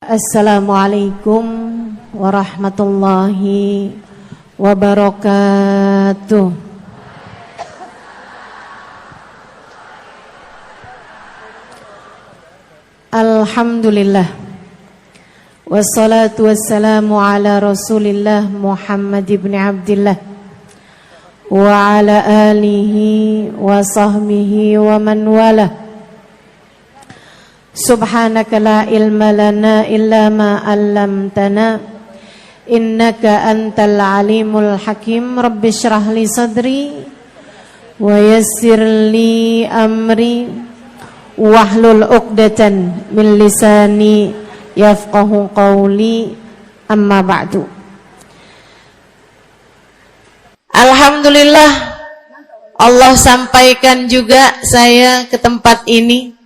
Assalamualaikum warahmatullahi wabarakatuh. Alhamdulillah, wassalatu wassalamu ala Rasulillah Muhammad ibn Abdillah wa ala alihi wa sahbihi wa man wala. Subhanaka la ilma lana illa ma 'allamtana innaka antal alimul hakim. Rabbi shrah li sadri wa yassir li amri wahlul 'uqdatan min lisani yafqahu qawli. Amma ba'du. Alhamdulillah, Allah sampaikan juga saya ke tempat ini.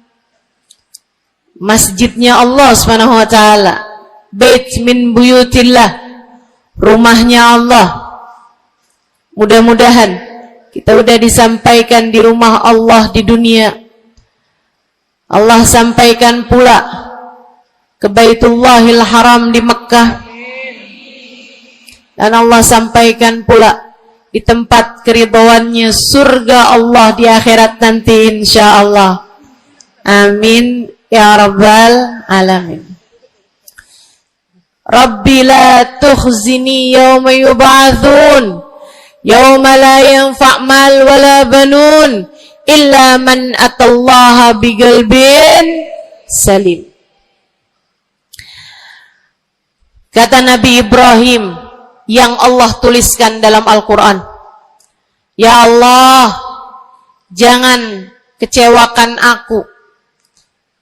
Masjidnya Allah Subhanahu wa taala, bait min buyutillah, rumahnya Allah. Mudah-mudahan kita udah disampaikan di rumah Allah di dunia. Allah sampaikan pula ke Baitullahil Haram di Mekkah. Dan Allah sampaikan pula di tempat keridhaannya surga Allah di akhirat nanti insyaallah. Amin ya rabbal alamin. Rabbi la tukhzini yawma yub'atsun yawma la yanfa' mal wala banun illa man atallaha biqalbin salim. Kata Nabi Ibrahim yang Allah tuliskan dalam Al-Quran, ya Allah, jangan kecewakan aku,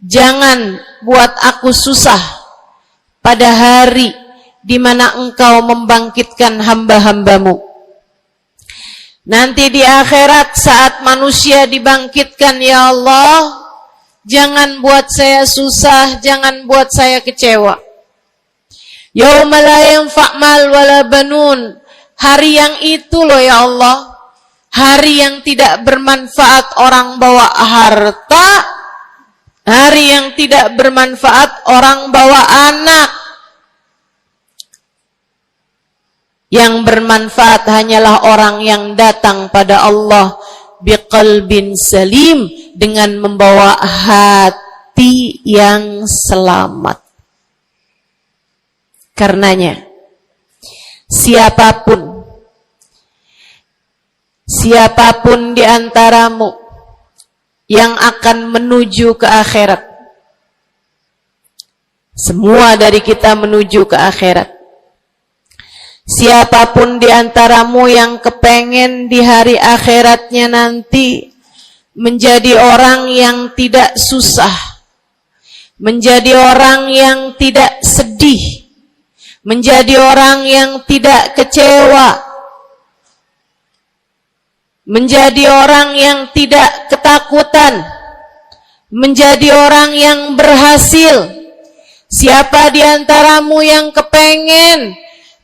jangan buat aku susah pada hari di mana engkau membangkitkan hamba-hambamu. Nanti di akhirat saat manusia dibangkitkan, ya Allah, jangan buat saya susah, jangan buat saya kecewa. Yauma la yanfa' mal wala banun. Hari yang itu loh ya Allah, hari yang tidak bermanfaat orang bawa harta, hari yang tidak bermanfaat orang bawa anak. Yang bermanfaat hanyalah orang yang datang pada Allah biqalbin salim, dengan membawa hati yang selamat. Karenanya siapapun di antaramu yang akan menuju ke akhirat, semua dari kita menuju ke akhirat. Siapapun di antaramu yang kepengen di hari akhiratnya nanti menjadi orang yang tidak susah, menjadi orang yang tidak sedih, menjadi orang yang tidak kecewa, menjadi orang yang tidak ketakutan, menjadi orang yang berhasil. Siapa di antaramu yang kepengen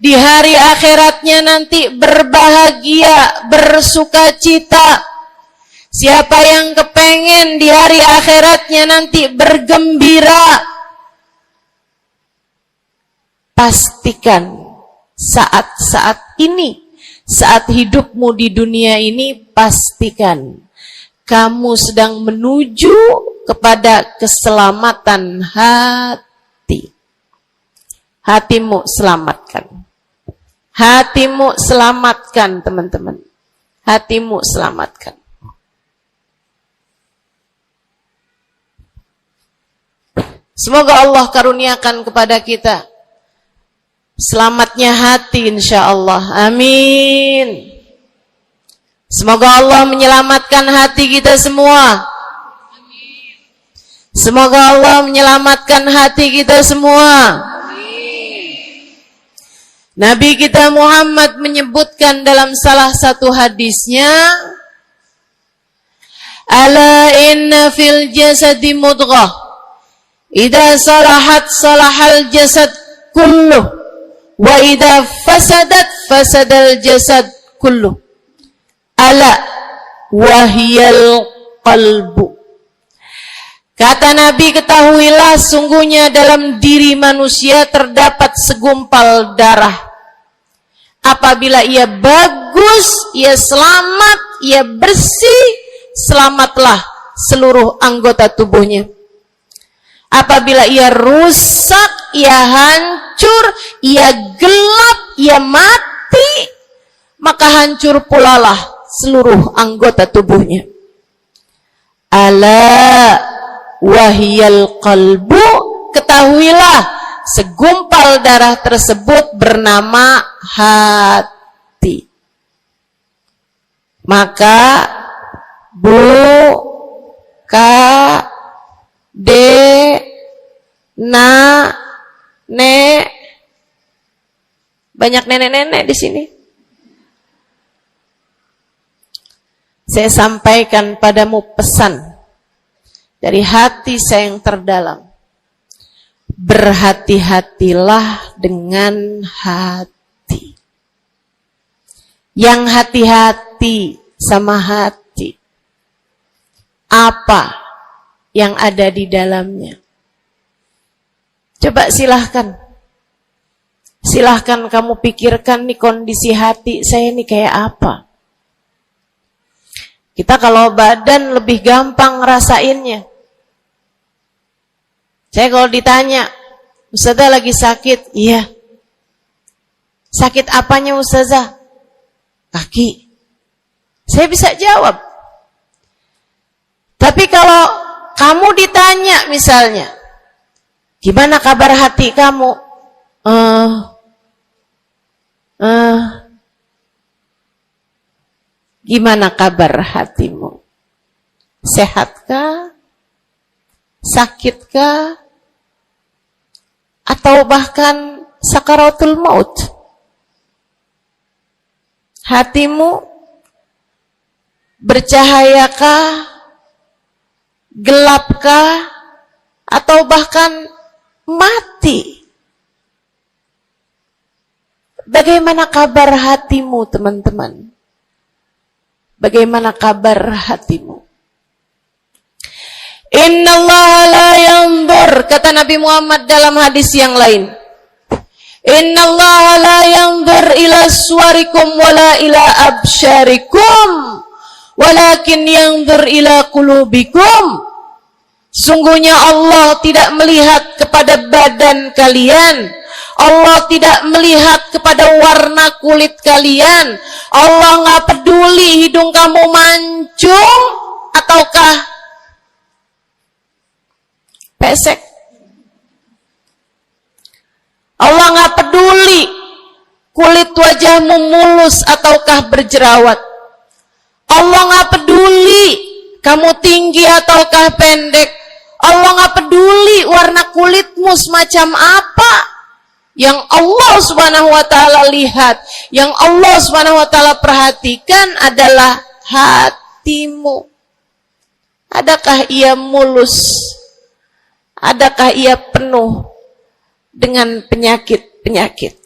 di hari akhiratnya nanti berbahagia, bersukacita? Siapa yang kepengen di hari akhiratnya nanti bergembira? Pastikan saat-saat ini, saat hidupmu di dunia ini, pastikan kamu sedang menuju kepada keselamatan hati. Hatimu selamatkan. Hatimu selamatkan, teman-teman. Hatimu selamatkan. Semoga Allah karuniakan kepada kita selamatnya hati insyaallah. Amin. Semoga Allah menyelamatkan hati kita semua. Semoga Allah menyelamatkan hati kita semua. Nabi kita Muhammad menyebutkan dalam salah satu hadisnya, ala inna fil jasadi mudghah, idza salahat salahal jasad kulluh, wa idza fasadat fasadal jasad kulluh, ala wahiyal qalbu. Kata Nabi, ketahuilah sungguhnya dalam diri manusia terdapat segumpal darah. Apabila ia bagus, ia selamat, ia bersih, selamatlah seluruh anggota tubuhnya. Apabila ia rusak, ia hancur, ia gelap, ia mati, maka hancur pula lah seluruh anggota tubuhnya. Ala wahiyal qalbu, ketahuilah segumpal darah tersebut bernama hati. Maka nek, banyak nenek-nenek di sini. Saya sampaikan padamu pesan dari hati saya yang terdalam. Berhati-hatilah dengan hati. Yang hati-hati sama hati. Apa yang ada di dalamnya? Coba silahkan. Silahkan kamu pikirkan nih kondisi hati saya ini kayak apa. Kita kalau badan lebih gampang ngerasainnya. Saya kalau ditanya, Ustazah lagi sakit? Iya. Sakit apanya Ustazah? Kaki. Saya bisa jawab. Tapi kalau kamu ditanya misalnya, gimana kabar hati kamu? Gimana kabar hatimu? Sehatkah? Sakitkah? Atau bahkan sakaratul maut? Hatimu bercahayakah? Gelapkah? Atau bahkan mati? Bagaimana kabar hatimu, teman-teman? Bagaimana kabar hatimu? Innallaha la yanzur, kata Nabi Muhammad dalam hadis yang lain. Innallaha la yanzur ila suwarikum wala ila absyarikum, walakin yanzur ila qulubikum. Sungguhnya Allah tidak melihat kepada badan kalian. Allah tidak melihat kepada warna kulit kalian. Allah nggak peduli hidung kamu mancung ataukah pesek. Allah nggak peduli kulit wajahmu mulus ataukah berjerawat. Allah nggak peduli kamu tinggi ataukah pendek. Allah nggak peduli warna kulitmu semacam apa. Yang Allah Subhanahu wa taala lihat, yang Allah Subhanahu wa taala perhatikan adalah hatimu. Adakah ia mulus? Adakah ia penuh dengan penyakit-penyakit?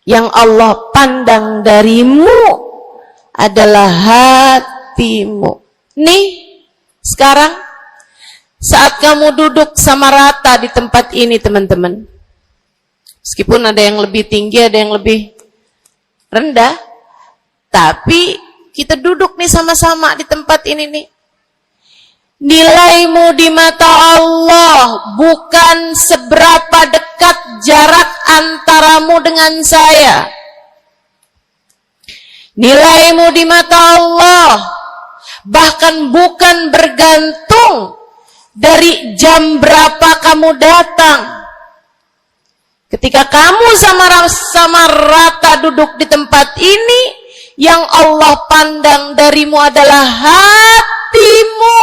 Yang Allah pandang darimu adalah hatimu. Nih, sekarang saat kamu duduk sama rata di tempat ini, teman-teman. Meskipun ada yang lebih tinggi, ada yang lebih rendah, tapi kita duduk nih sama-sama di tempat ini nih. Nilaimu di mata Allah bukan seberapa dekat jarak antaramu dengan saya. Nilaimu di mata Allah bahkan bukan bergantung dari jam berapa kamu datang. Ketika kamu sama rata duduk di tempat ini, yang Allah pandang darimu adalah hatimu.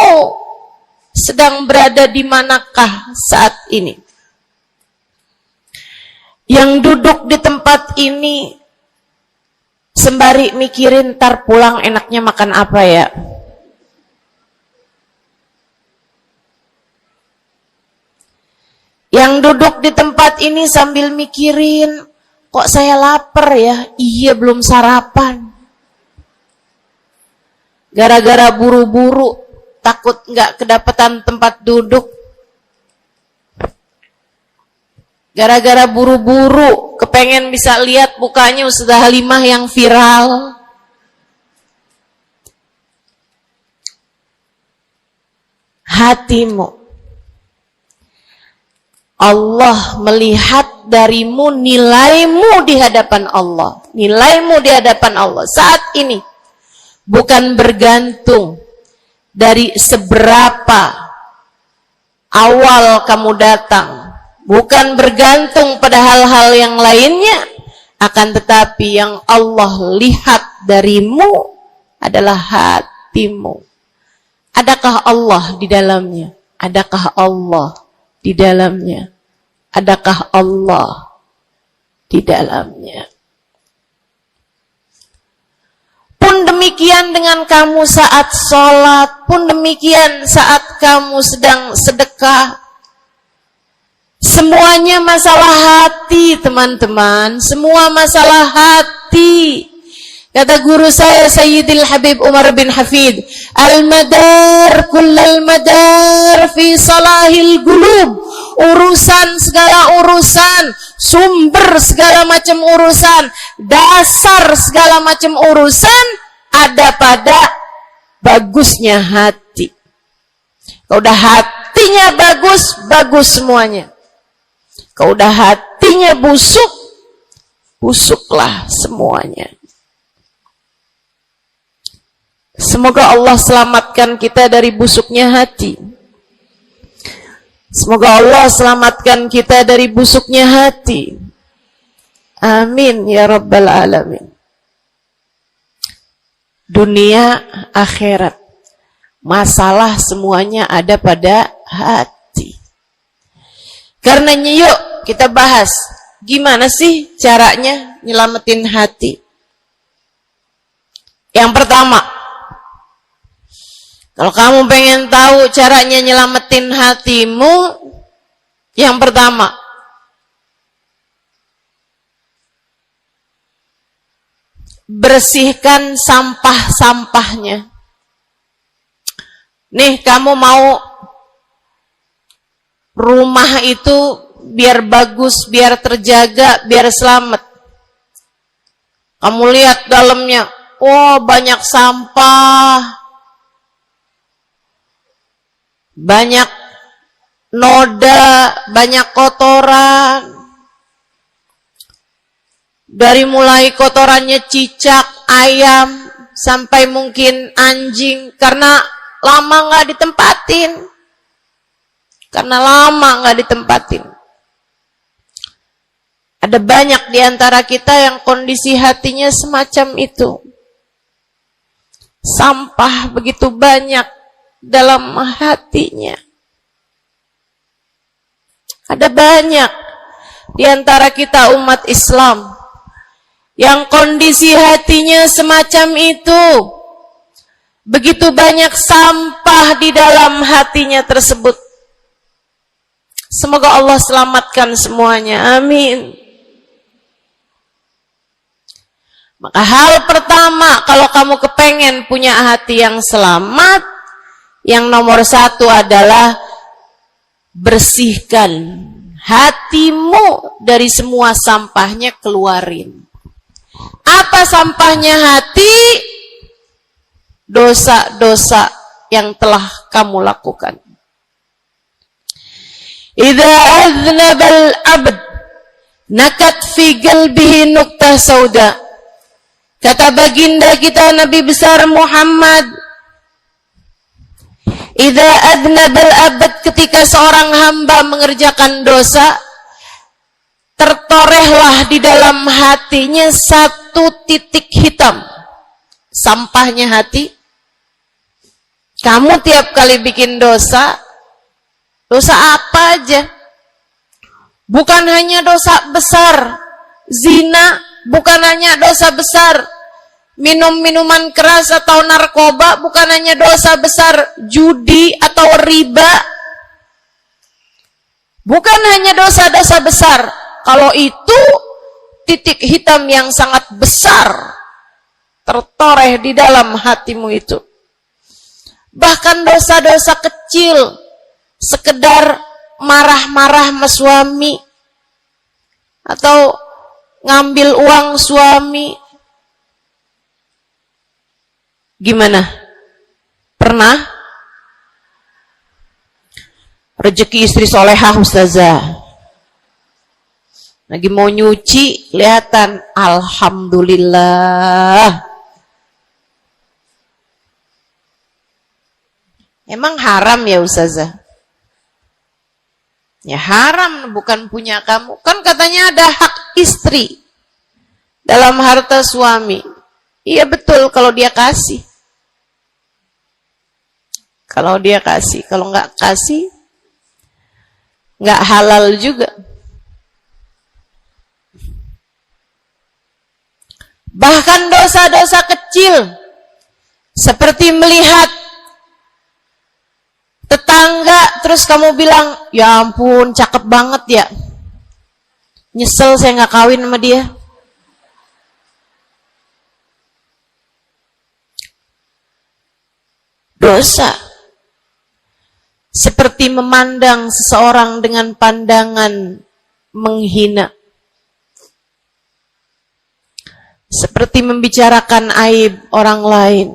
Sedang berada di manakah saat ini? Yang duduk di tempat ini sembari mikirin ntar pulang enaknya makan apa ya? Yang duduk di tempat ini sambil mikirin, kok saya lapar ya? Iya, belum sarapan. Gara-gara buru-buru takut nggak kedapatan tempat duduk. Gara-gara buru-buru, kepengen bisa lihat mukanya Ustazah Halimah yang viral. Hatimu. Allah melihat darimu nilaimu di hadapan Allah. Nilaimu di hadapan Allah saat ini bukan bergantung dari seberapa awal kamu datang. Bukan bergantung pada hal-hal yang lainnya, akan tetapi yang Allah lihat darimu adalah hatimu. Adakah Allah di dalamnya? Adakah Allah di dalamnya? Adakah Allah di dalamnya? Pun demikian dengan kamu saat sholat, pun demikian saat kamu sedang sedekah. Semuanya masalah hati, teman-teman. Semua masalah hati. Kata guru saya Sayyidil Habib Umar bin Hafid, al-madar kullal madar fi salahil gulub. Urusan segala urusan, sumber segala macam urusan, dasar segala macam urusan ada pada bagusnya hati. Kalau udah hatinya bagus, bagus semuanya. Kalau udah hatinya busuk, busuklah semuanya. Semoga Allah selamatkan kita dari busuknya hati. Semoga Allah selamatkan kita dari busuknya hati. Amin ya rabbal alamin. Dunia, akhirat, masalah semuanya ada pada hati. Karenanya yuk kita bahas gimana sih caranya nyelamatin hati. Yang pertama, kalau kamu pengen tahu caranya nyelamatin hatimu, yang pertama, bersihkan sampah-sampahnya. Nih, kamu mau rumah itu biar bagus, biar terjaga, biar selamat. Kamu lihat dalamnya, oh banyak sampah, banyak noda, banyak kotoran. Dari mulai kotorannya cicak, ayam, sampai mungkin anjing, karena lama nggak ditempatin. Karena lama nggak ditempatin. Ada banyak di antara kita yang kondisi hatinya semacam itu. Sampah begitu banyak dalam hatinya. Ada banyak di antara kita umat Islam yang kondisi hatinya semacam itu. Begitu banyak sampah di dalam hatinya tersebut. Semoga Allah selamatkan semuanya. Amin. Maka hal pertama, kalau kamu kepengen punya hati yang selamat, yang nomor satu adalah bersihkan hatimu dari semua sampahnya, keluarin. Apa sampahnya hati? Dosa-dosa yang telah kamu lakukan. Idza aznabal abd nakat fi qalbihi nuqtah sauda. Kata baginda kita Nabi besar Muhammad, idza aznabal abd, ketika seorang hamba mengerjakan dosa, tertorehlah di dalam hatinya satu titik hitam. Sampahnya hati. Kamu tiap kali bikin dosa, dosa apa aja? Bukan hanya dosa besar, zina, bukan hanya dosa besar, minum minuman keras atau narkoba, bukan hanya dosa besar, judi atau riba, bukan hanya dosa-dosa besar. Kalau itu titik hitam yang sangat besar tertoreh di dalam hatimu itu. Bahkan dosa-dosa kecil, sekedar marah-marah sama suami, atau ngambil uang suami. Gimana? Pernah? Rezeki istri solehah ustazah. Lagi mau nyuci, kelihatan, alhamdulillah. Emang haram ya ustazah? Ya haram, bukan punya kamu. Kan katanya ada hak istri dalam harta suami. Iya betul kalau dia kasih. Kalau dia kasih, kalau nggak kasih, nggak halal juga. Bahkan dosa-dosa kecil, seperti melihat tetangga, terus kamu bilang, ya ampun, cakep banget ya. Nyesel saya nggak kawin sama dia. Dosa. Seperti memandang seseorang dengan pandangan menghina. Seperti membicarakan aib orang lain.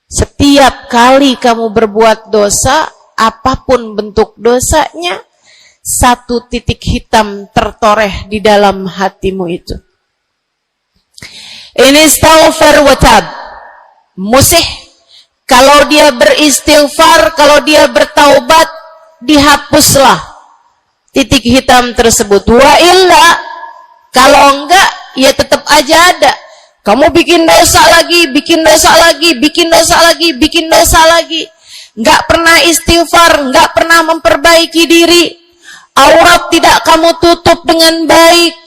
Setiap kali kamu berbuat dosa, apapun bentuk dosanya, satu titik hitam tertoreh di dalam hatimu itu. Ini istighfar wa tab. Musih. Kalau dia beristighfar, kalau dia bertaubat, dihapuslah titik hitam tersebut. Wa illa, kalau enggak, ya tetap aja ada. Kamu bikin dosa lagi, bikin dosa lagi, bikin dosa lagi, bikin dosa lagi. Enggak pernah istighfar, enggak pernah memperbaiki diri. Aurat tidak kamu tutup dengan baik.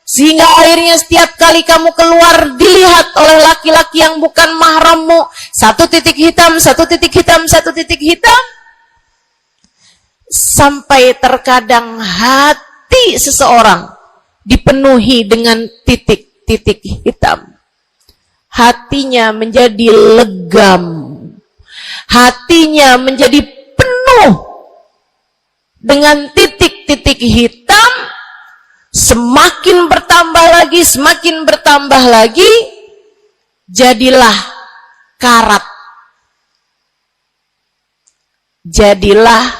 Sehingga akhirnya setiap kali kamu keluar dilihat oleh laki-laki yang bukan mahrammu. Satu titik hitam, satu titik hitam, satu titik hitam. Sampai terkadang hati seseorang dipenuhi dengan titik-titik hitam. Hatinya menjadi legam. Hatinya menjadi penuh dengan titik-titik hitam. Semakin bertambah lagi, semakin bertambah lagi, jadilah karat. Jadilah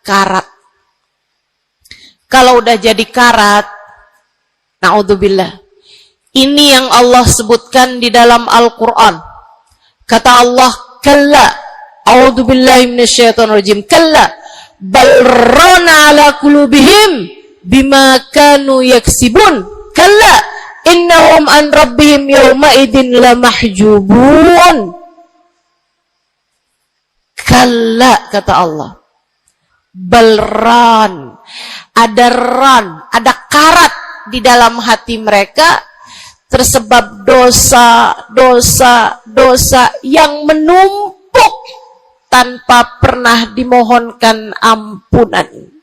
karat. Kalau udah jadi karat, na'udzubillah. Ini yang Allah sebutkan di dalam Al-Quran. Kata Allah, kalla, a'udzubillahi minasyaitonirrajim, kalla, bal rana ala qulubihim bima kanu yaksibun, kalla innahum an rabbihim yawma idin lamahjubun. Kalla, kata Allah, balran, ada ran, ada karat di dalam hati mereka, tersebab dosa yang menumpuk tanpa pernah dimohonkan ampunan.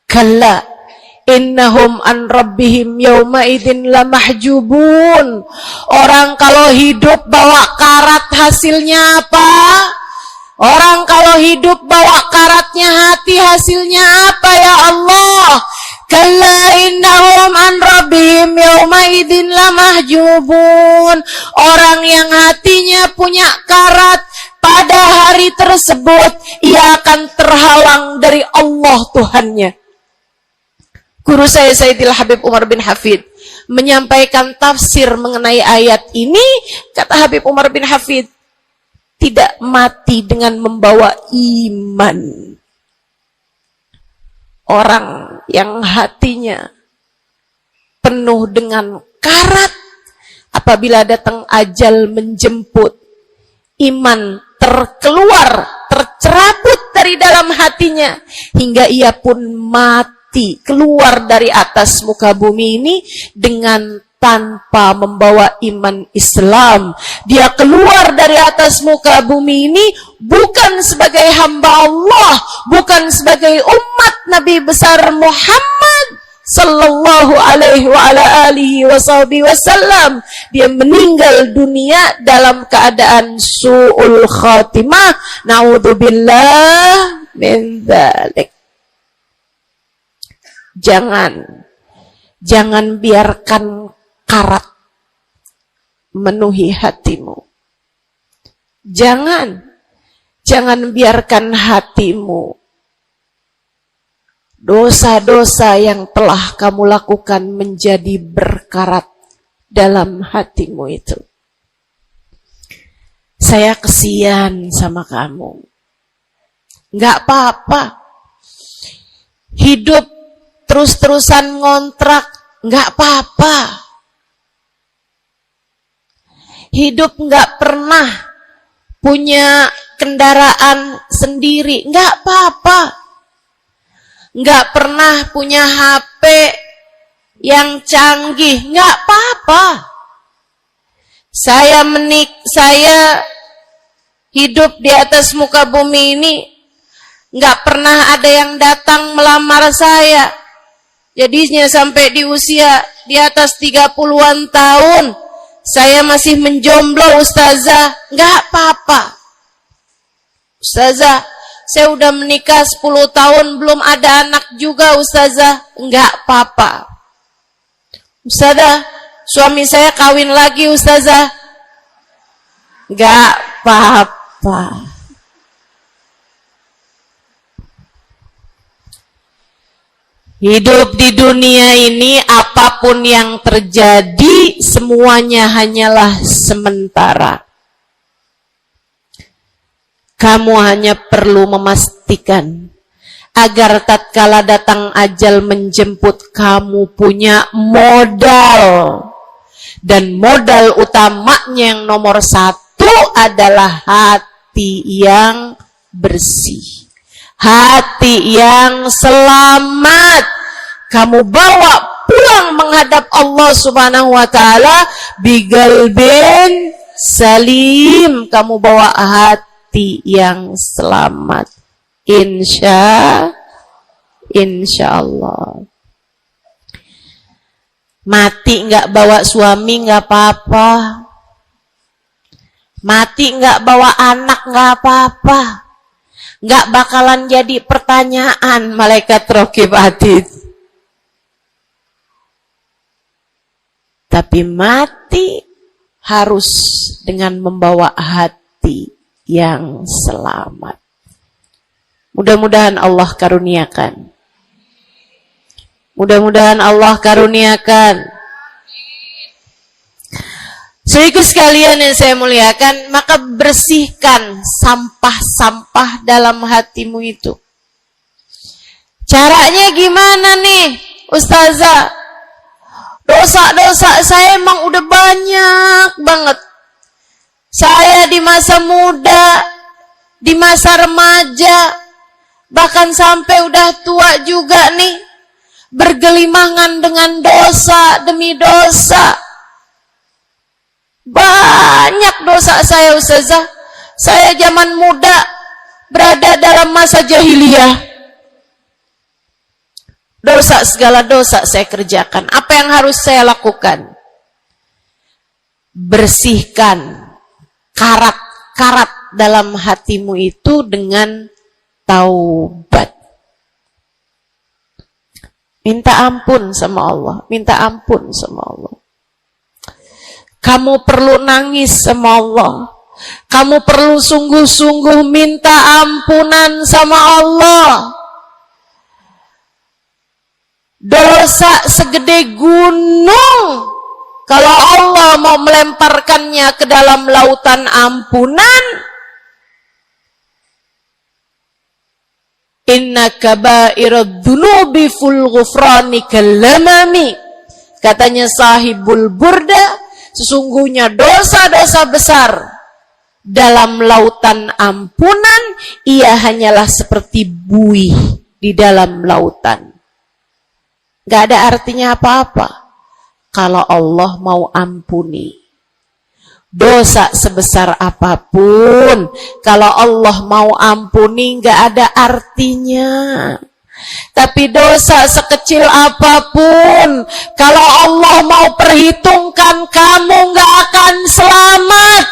Kalla innahum an rabbihim yawma idzin lamahjubun. Orang kalau hidup bawa karat hasilnya apa? Orang kalau hidup bawa karatnya hati hasilnya apa ya Allah? Kalla innahum an rabbihim yawma idzin lamahjubun. Orang yang hatinya punya karat, pada hari tersebut ia akan terhalang dari Allah Tuhannya. Guru saya Sayyidil Habib Umar bin Hafid menyampaikan tafsir mengenai ayat ini. Kata Habib Umar bin Hafid, tidak mati dengan membawa iman. Orang yang hatinya penuh dengan karat, apabila datang ajal menjemput, iman tercerabut dari dalam hatinya, hingga ia pun mati, keluar dari atas muka bumi ini dengan tanpa membawa iman Islam. Dia keluar dari atas muka bumi ini bukan sebagai hamba Allah, bukan sebagai umat Nabi besar Muhammad sallallahu alaihi wa ala alihi wasallam, dia meninggal dunia dalam keadaan su'ul khatimah. Naudzubillah min dzalik. Jangan biarkan karat memenuhi hatimu. Jangan biarkan hatimu dosa-dosa yang telah kamu lakukan menjadi berkarat dalam hatimu itu. Saya kesian sama kamu. Nggak apa-apa. Hidup terus-terusan ngontrak, nggak apa-apa. Hidup nggak pernah punya kendaraan sendiri, nggak apa-apa. Nggak pernah punya HP yang canggih, nggak apa-apa. Saya hidup di atas muka bumi ini, nggak pernah ada yang datang melamar saya. Jadinya sampai di usia di atas 30-an tahun, saya masih menjomblo, Ustazah. Nggak apa-apa. Ustazah, saya udah menikah 10 tahun, belum ada anak juga, Ustazah. Enggak apa-apa. Ustazah, suami saya kawin lagi, Ustazah. Enggak apa-apa. Hidup di dunia ini, apapun yang terjadi, semuanya hanyalah sementara. Kamu hanya perlu memastikan agar tatkala datang ajal menjemput, kamu punya modal. Dan modal utamanya yang nomor 1 adalah hati yang bersih. Hati yang selamat. Kamu bawa pulang menghadap Allah Subhanahu wa ta'ala bigalbin salim. Kamu bawa hati yang selamat, insya Allah. Mati nggak bawa suami nggak apa-apa, mati nggak bawa anak nggak apa-apa, nggak bakalan jadi pertanyaan malaikat raqib atid. Tapi mati harus dengan membawa hati yang selamat. Mudah-mudahan Allah karuniakan. Mudah-mudahan Allah karuniakan. Saudaraku sekalian yang saya muliakan, maka bersihkan sampah-sampah dalam hatimu itu. Caranya gimana nih, Ustazah? Dosa-dosa saya emang udah banyak banget. Saya di masa muda, di masa remaja, bahkan sampai udah tua juga nih, bergelimangan dengan dosa demi dosa. Banyak dosa saya, Ustazah. Saya zaman muda berada dalam masa jahiliyah. Dosa, segala dosa saya kerjakan. Apa yang harus saya lakukan? Bersihkan karat-karat dalam hatimu itu dengan taubat. Minta ampun sama Allah, minta ampun sama Allah. Kamu perlu nangis sama Allah. Kamu perlu sungguh-sungguh minta ampunan sama Allah. Dosa segede gunung, kalau Allah mau melemparkannya ke dalam lautan ampunan, inna kaba'irad dunubi ful ghufrani kallamami. Katanya sahibul burda, sesungguhnya dosa-dosa besar dalam lautan ampunan, ia hanyalah seperti buih di dalam lautan. Gak ada artinya apa-apa kalau Allah mau ampuni. Dosa sebesar apapun, kalau Allah mau ampuni, gak ada artinya. Tapi dosa sekecil apapun, kalau Allah mau perhitungkan, kamu gak akan selamat.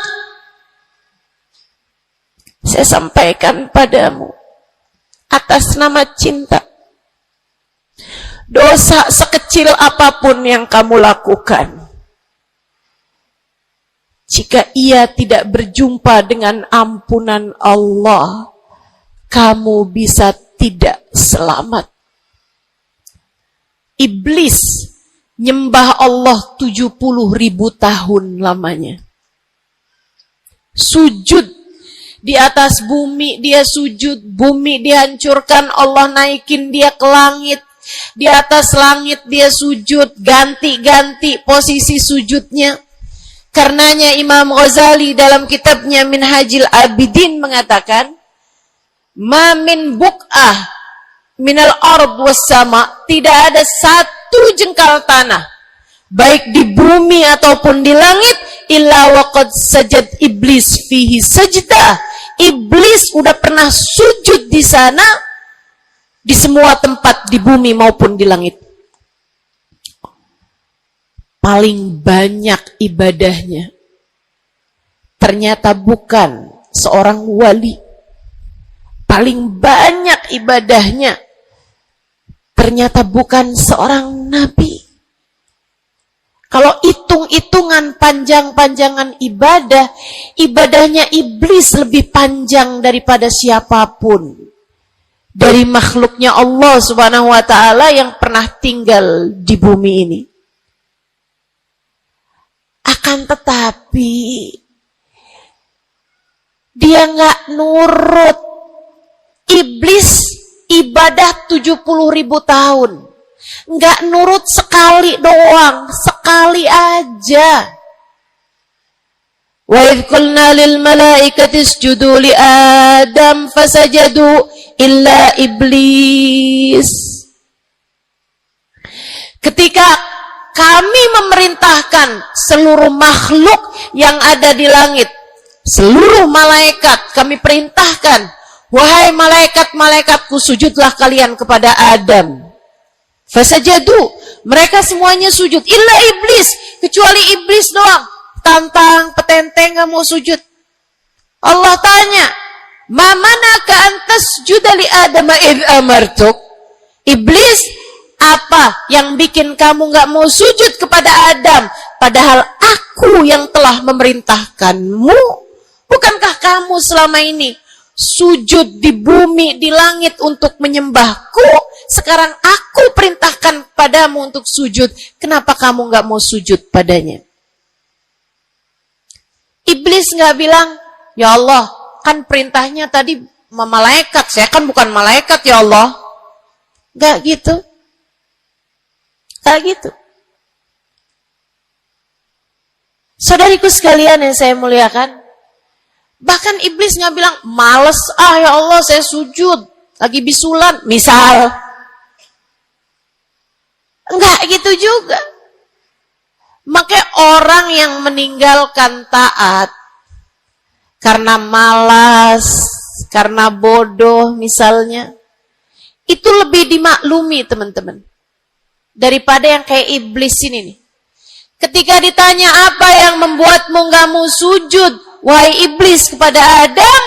Saya sampaikan padamu atas nama cinta. Dosa sekecil apapun yang kamu lakukan, jika ia tidak berjumpa dengan ampunan Allah, kamu bisa tidak selamat. Iblis nyembah Allah 70.000 tahun lamanya. Sujud di atas bumi, dia sujud, bumi dihancurkan, Allah naikin dia ke langit. Di atas langit dia sujud, ganti-ganti posisi sujudnya. Karenanya Imam Ghazali dalam kitabnya Minhajul Abidin mengatakan, ma min buk'ah minal ard was sama, tidak ada satu jengkal tanah baik di bumi ataupun di langit illa waqad sajad iblis fihi sajdah. Iblis udah pernah sujud di sana, di semua tempat di bumi maupun di langit. Paling banyak ibadahnya ternyata bukan seorang wali. Paling banyak ibadahnya ternyata bukan seorang nabi. Kalau hitung-hitungan panjang-panjangan ibadah, ibadahnya iblis lebih panjang daripada siapapun dari makhluknya Allah Subhanahu wa taala yang pernah tinggal di bumi ini. Akan tetapi dia nggak nurut. Iblis ibadah 70.000 tahun, nggak nurut sekali doang, sekali aja. Wa idh qulna lil malaikati isjudu li Adam fasajadu illa iblis. Ketika kami memerintahkan seluruh makhluk yang ada di langit, seluruh malaikat kami perintahkan, wahai malaikat-malaikatku, sujudlah kalian kepada Adam. Fasajadu, mereka semuanya sujud, illa iblis, kecuali iblis doang, tantang petenteng gak mau sujud. Allah tanya, ma manaka antas judali Adam id amartuk? Iblis, apa yang bikin kamu gak mau sujud kepada Adam, padahal aku yang telah memerintahkanmu? Bukankah kamu selama ini sujud di bumi, di langit untuk menyembahku? Sekarang aku perintahkan padamu untuk sujud. Kenapa kamu gak mau sujud padanya? Iblis gak bilang, ya Allah, kan perintahnya tadi malaikat, saya kan bukan malaikat ya Allah. Gak gitu. Gak gitu. Saudariku sekalian yang saya muliakan, bahkan iblis nggak bilang, males ya Allah saya sujud, lagi bisulan, misal. Enggak gitu juga. Makanya orang yang meninggalkan taat karena malas, karena bodoh misalnya, itu lebih dimaklumi teman-teman daripada yang kayak iblis ini nih. Ketika ditanya apa yang membuatmu nggak mau sujud, wahai iblis, kepada Adam,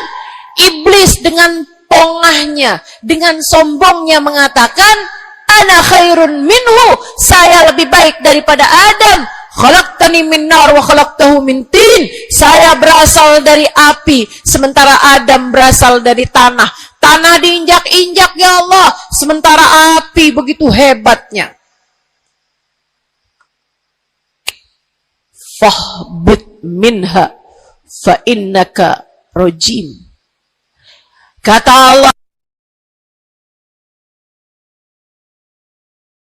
iblis dengan pongahnya, dengan sombongnya mengatakan, ana khairun minhu, saya lebih baik daripada Adam. Khalaqtani min nar wa khalaqtahu min tin, saya berasal dari api, sementara Adam berasal dari tanah. Tanah diinjak-injak ya Allah, sementara api begitu hebatnya. Fahbit minha fa innaka rajim. Kata Allah,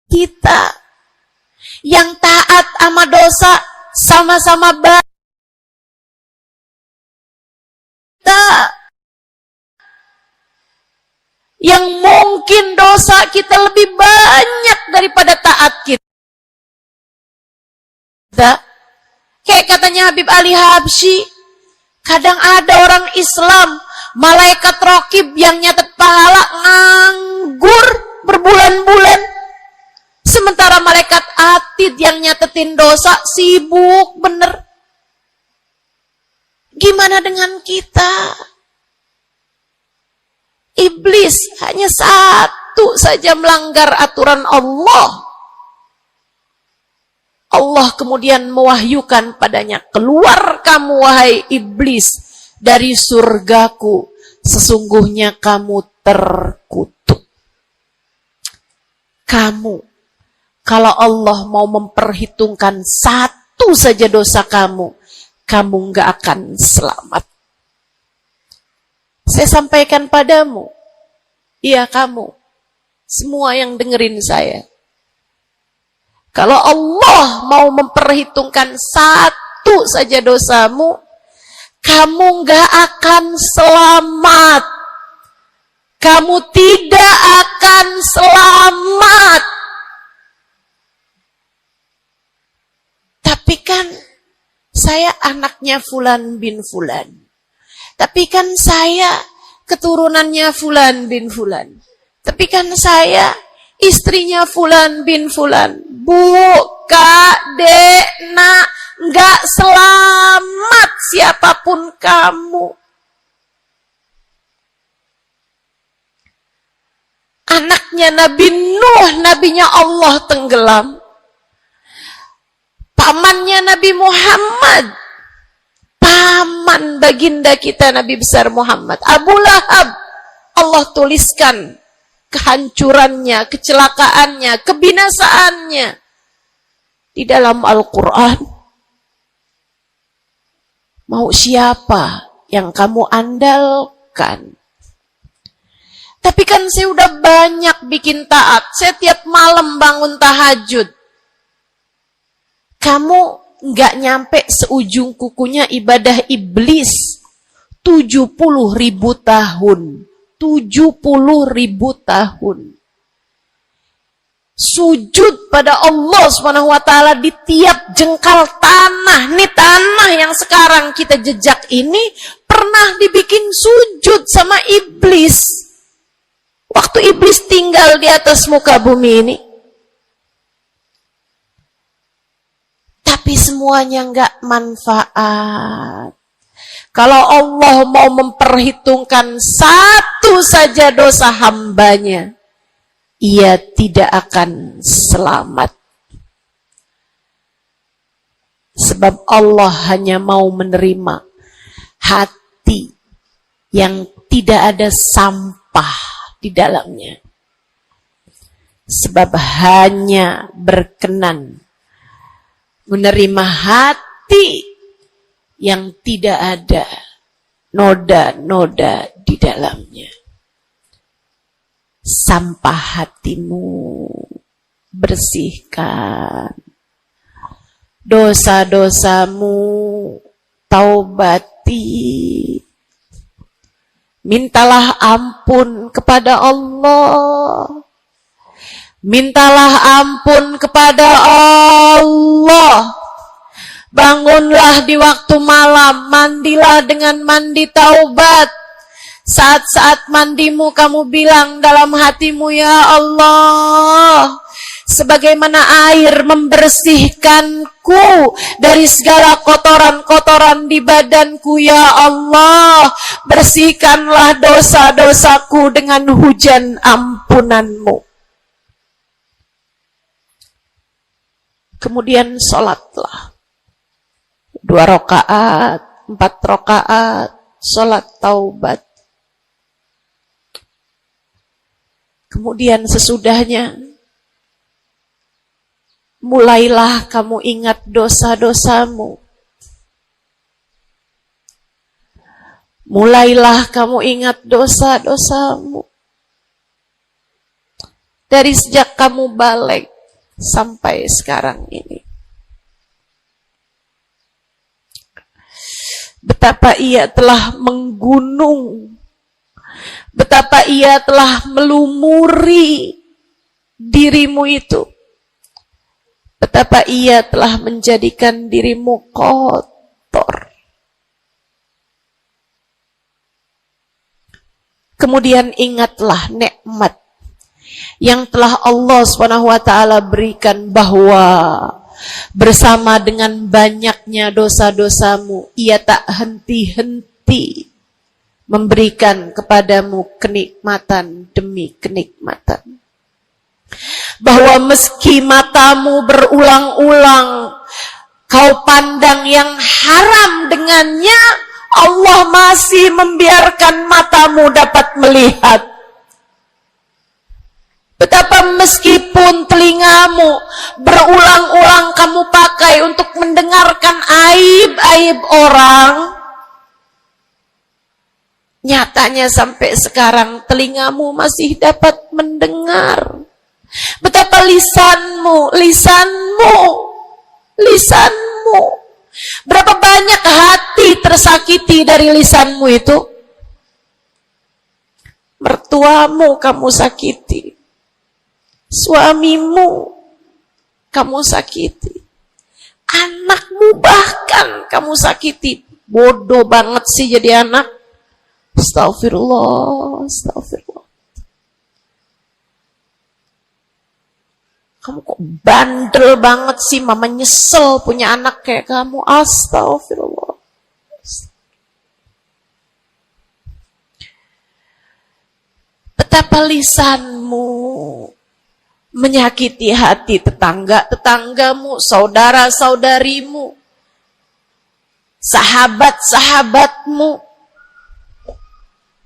kita yang taat sama dosa sama-sama baik. Yang mungkin dosa kita lebih banyak daripada taat kita. Kayak katanya Habib Ali Habsyi, kadang ada orang Islam, malaikat raqib yang nyatet pahala nganggur, bangkit yang nyatetin dosa, sibuk bener. Gimana dengan kita? Iblis hanya satu saja melanggar aturan Allah. Allah kemudian mewahyukan padanya, keluar kamu wahai iblis dari surgaku, sesungguhnya kamu terkutuk. Kamu, kalau Allah mau memperhitungkan satu saja dosa kamu, kamu nggak akan selamat. Saya sampaikan padamu, iya kamu, semua yang dengerin saya. Kalau Allah mau memperhitungkan satu saja dosamu, kamu nggak akan selamat. Kamu tidak akan selamat. Tapi kan saya anaknya Fulan bin Fulan. Tapi kan saya keturunannya Fulan bin Fulan. Tapi kan saya istrinya Fulan bin Fulan. Bu, Kak, Dek, Nak, nggak selamat siapapun kamu. Anaknya Nabi Nuh, nabinya Allah tenggelam. Pamannya Nabi Muhammad, paman baginda kita Nabi besar Muhammad, Abu Lahab, Allah tuliskan kehancurannya, kecelakaannya, kebinasaannya di dalam Al-Quran. Mau siapa yang kamu andalkan? Tapi kan saya udah banyak bikin taat, saya tiap malam bangun tahajud. Kamu nggak nyampe seujung kukunya ibadah iblis 70.000 tahun. 70.000 tahun. Sujud pada Allah SWT di tiap jengkal tanah. Nih tanah yang sekarang kita jejak ini pernah dibikin sujud sama iblis. Waktu iblis tinggal di atas muka bumi ini. Tapi semuanya nggak manfaat. Kalau Allah mau memperhitungkan satu saja dosa hambanya, ia tidak akan selamat. Sebab Allah hanya mau menerima hati yang tidak ada sampah di dalamnya. Sebab hanya berkenan menerima hati yang tidak ada noda-noda di dalamnya. Sampah hatimu bersihkan. Dosa-dosamu taubati. Mintalah ampun kepada Allah. Mintalah ampun kepada Allah. Bangunlah di waktu malam, mandilah dengan mandi taubat. Saat-saat mandimu kamu bilang dalam hatimu, ya Allah, sebagaimana air membersihkanku dari segala kotoran-kotoran di badanku, ya Allah, bersihkanlah dosa-dosaku dengan hujan ampunanmu. Kemudian sholatlah 2 rakaat, 4 rakaat, sholat taubat. Kemudian sesudahnya, mulailah kamu ingat dosa-dosamu. Mulailah kamu ingat dosa-dosamu. Dari sejak kamu balik sampai sekarang ini. Betapa ia telah menggunung. Betapa ia telah melumuri dirimu itu. Betapa ia telah menjadikan dirimu kotor. Kemudian ingatlah nikmat yang telah Allah SWT berikan, bahwa bersama dengan banyaknya dosa-dosamu, ia tak henti-henti memberikan kepadamu kenikmatan demi kenikmatan. Bahwa meski matamu berulang-ulang kau pandang yang haram dengannya, Allah masih membiarkan matamu dapat melihat. Betapa meskipun telingamu berulang-ulang kamu pakai untuk mendengarkan aib-aib orang, nyatanya sampai sekarang telingamu masih dapat mendengar. Betapa lisanmu, berapa banyak hati tersakiti dari lisanmu itu. Mertuamu kamu sakiti, suamimu kamu sakiti, anakmu bahkan kamu sakiti. Bodoh banget sih jadi anak. Astagfirullah. Kamu kok bandel banget sih, mama nyesel punya anak kayak kamu. Astagfirullah. Betapa lisanmu menyakiti hati tetanggamu, saudara-saudarimu, sahabat-sahabatmu,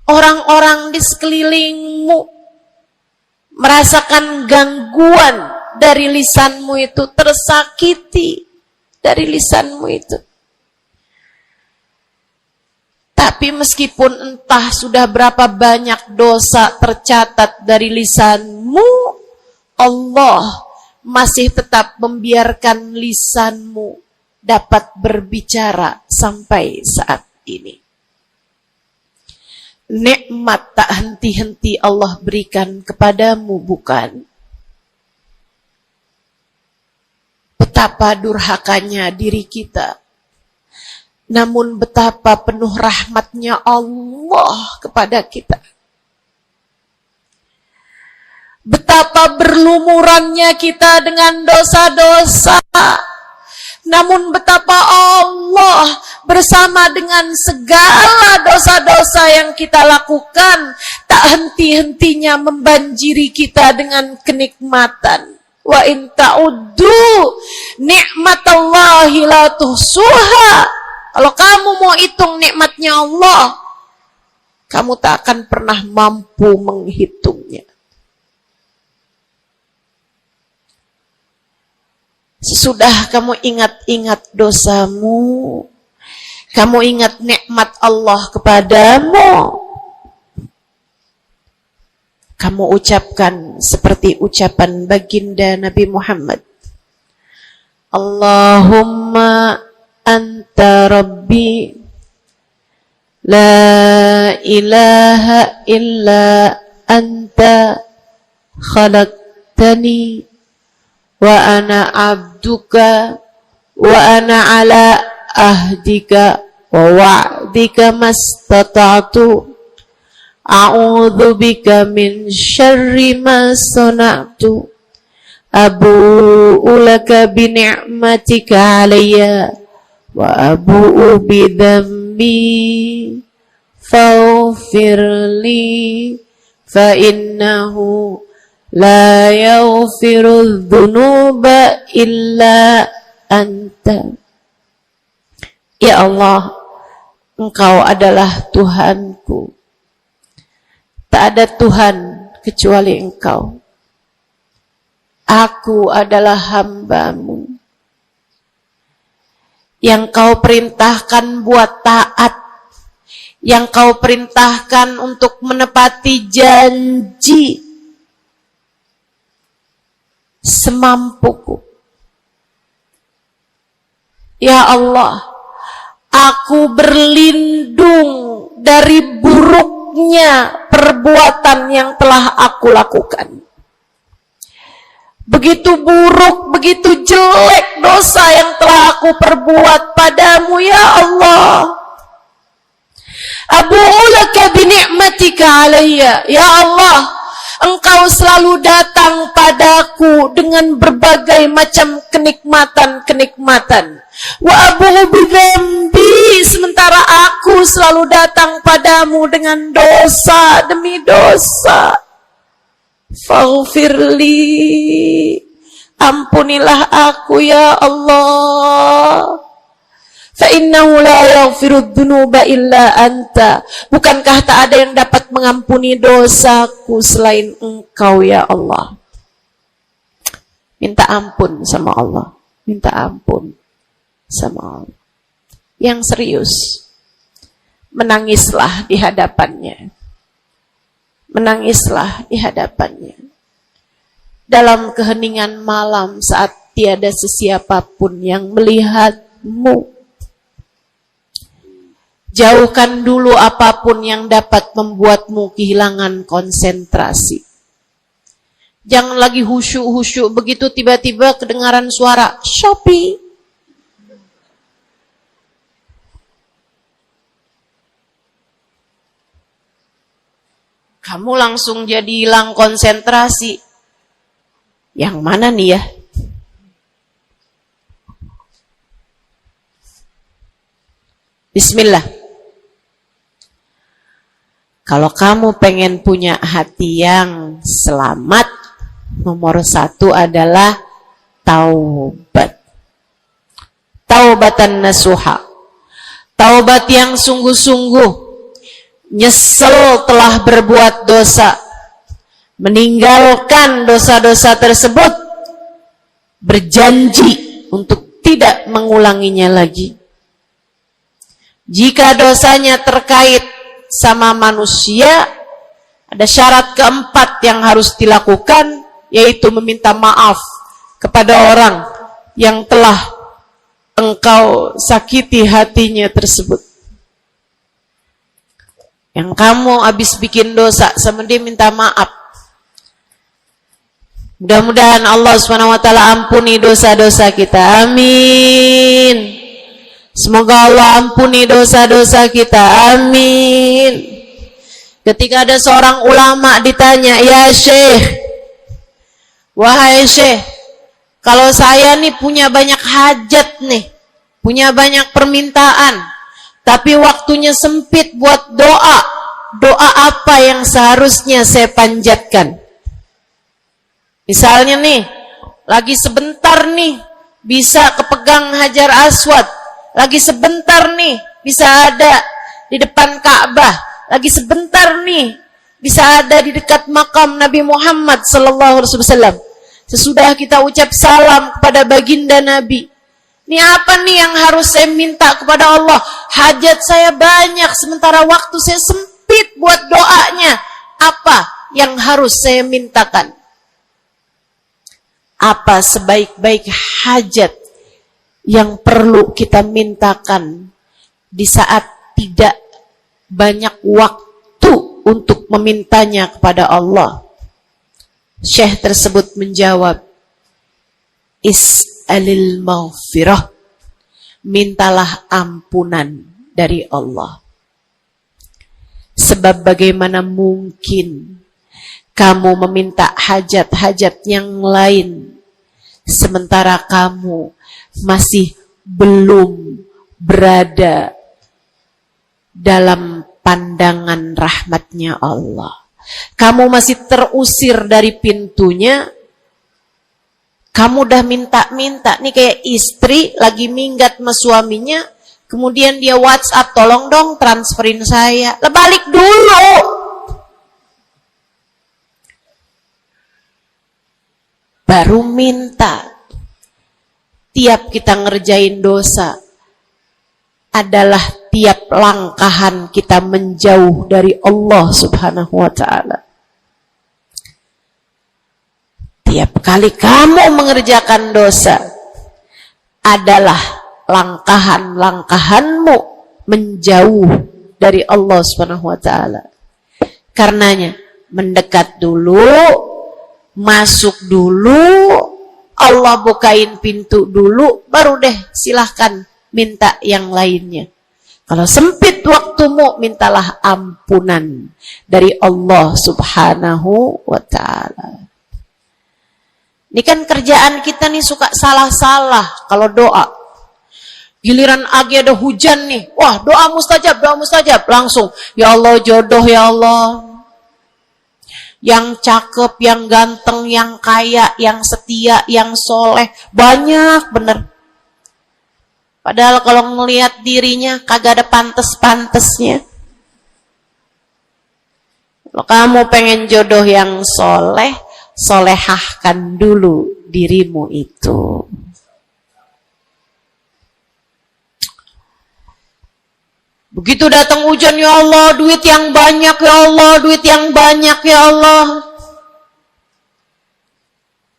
orang-orang di sekelilingmu merasakan gangguan dari lisanmu itu, tersakiti dari lisanmu itu. Tapi meskipun entah sudah berapa banyak dosa tercatat dari lisanmu, Allah masih tetap membiarkan lisanmu dapat berbicara sampai saat ini. Nikmat tak henti-henti Allah berikan kepadamu, bukan? Betapa durhakanya diri kita, namun betapa penuh rahmatnya Allah kepada kita. Betapa berlumurannya kita dengan dosa-dosa, namun betapa Allah bersama dengan segala dosa-dosa yang kita lakukan tak henti-hentinya membanjiri kita dengan kenikmatan. Wa in ta'uddu ni'matallahi la tuhsuha. Kalau kamu mau hitung nikmatnya Allah, kamu tak akan pernah mampu menghitungnya. Sesudah kamu ingat-ingat dosamu, kamu ingat nikmat Allah kepadamu, kamu ucapkan seperti ucapan baginda Nabi Muhammad. Allahumma anta rabbi la ilaha illa anta khalaqtani wa ana abduka wa ana ala ahdika wa wa'dika mastata'tu a'udzu bika min syarri ma sana'tu abu'u laka bi ni'matika 'alayya wa abu'u bi dhanbi faghfirli fa innahu la yaghfiru dzunuba illa anta. Ya Allah, Engkau adalah Tuhanku. Tak ada Tuhan kecuali Engkau. Aku adalah hamba-Mu yang Kau perintahkan buat taat, yang Kau perintahkan untuk menepati janji semampuku. Ya Allah, aku berlindung dari buruknya perbuatan yang telah aku lakukan. Begitu buruk, begitu jelek dosa yang telah aku perbuat padamu, ya Allah. Abu'u laka bi ni'matika 'alayya. Ya Allah, Engkau Engkau selalu datang padaku dengan berbagai macam kenikmatan-kenikmatan. Wa abuhu bidzambi, sementara aku selalu datang padamu dengan dosa demi dosa. Faghfirli, ampunilah aku ya Allah. Fa innahu la yaghfiru dzunuba illa anta. Bukankah tak ada yang dapat mengampuni dosaku selain Engkau ya Allah. Minta ampun sama Allah. Minta ampun sama Allah. Yang serius, menangislah di hadapannya. Menangislah di hadapannya. Dalam keheningan malam saat tiada sesiapapun yang melihatmu. Jauhkan dulu apapun yang dapat membuatmu kehilangan konsentrasi. Jangan lagi khusyuk-khusyuk begitu tiba-tiba kedengaran suara Shopee. Kamu langsung jadi hilang konsentrasi. Yang mana nih ya? Bismillah. Kalau kamu pengen punya hati yang selamat, nomor 1 adalah taubat. Taubatan nasuha. Taubat yang sungguh-sungguh. Nyesel telah berbuat dosa. Meninggalkan dosa-dosa tersebut. Berjanji untuk tidak mengulanginya lagi. Jika dosanya terkait sama manusia, ada syarat keempat yang harus dilakukan, yaitu meminta maaf kepada orang yang telah engkau sakiti hatinya tersebut. Yang kamu habis bikin dosa sama dia, minta maaf. Mudah-mudahan Allah SWT ampuni dosa-dosa kita. Amin. Semoga Allah ampuni dosa-dosa kita. Amin. Ketika ada seorang ulama ditanya, ya Syekh, wahai Syekh, kalau saya nih punya banyak hajat nih, punya banyak permintaan, tapi waktunya sempit buat doa, doa apa yang seharusnya saya panjatkan? Misalnya nih, lagi sebentar nih, bisa kepegang Hajar Aswad, lagi sebentar nih, bisa ada di depan Ka'bah. Lagi sebentar nih, bisa ada di dekat makam Nabi Muhammad SAW. Sesudah kita ucap salam kepada baginda Nabi. Ini apa nih yang harus saya minta kepada Allah? Hajat saya banyak, sementara waktu saya sempit buat doanya. Apa yang harus saya mintakan? Apa sebaik-baik hajat yang perlu kita mintakan di saat tidak banyak waktu untuk memintanya kepada Allah? Syekh tersebut menjawab, is'alil maghfirah, mintalah ampunan dari Allah. Sebab bagaimana mungkin kamu meminta hajat-hajat yang lain sementara kamu masih belum berada dalam pandangan rahmatnya Allah. Kamu masih terusir dari pintunya. Kamu udah minta-minta. Nih kayak istri lagi minggat sama suaminya, kemudian dia WhatsApp, tolong dong transferin saya. Lah balik dulu. Baru minta. Tiap kita ngerjain dosa adalah tiap langkahan kita menjauh dari Allah Subhanahu wa ta'ala. Tiap kali kamu mengerjakan dosa adalah langkahan-langkahanmu menjauh dari Allah Subhanahu wa ta'ala. Karenanya mendekat dulu, masuk dulu, Allah bukain pintu dulu, baru deh silahkan minta yang lainnya. Kalau sempit waktumu, mintalah ampunan dari Allah Subhanahu wa ta'ala. Ini kan kerjaan kita nih suka salah-salah kalau doa. Giliran lagi ada hujan nih, wah doa mustajab, langsung, ya Allah jodoh ya Allah. Yang cakep, yang ganteng, yang kaya, yang setia, yang soleh, banyak bener. Padahal kalau ngelihat dirinya kagak ada pantes-pantesnya. Kalau kamu pengen jodoh yang soleh, solehahkan dulu dirimu itu. Begitu datang hujan, ya Allah, duit yang banyak ya Allah, duit yang banyak ya Allah.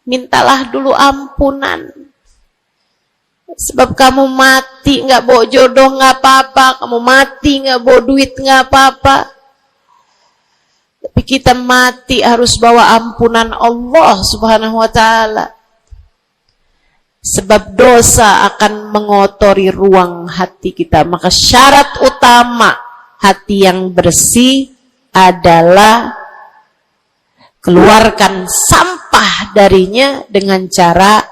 Mintalah dulu ampunan. Sebab kamu mati nggak bawa jodoh nggak apa-apa, kamu mati nggak bawa duit nggak apa-apa. Tapi kita mati harus bawa ampunan Allah Subhanahu wa ta'ala. Sebab dosa akan mengotori ruang hati kita. Maka syarat utama hati yang bersih adalah keluarkan sampah darinya dengan cara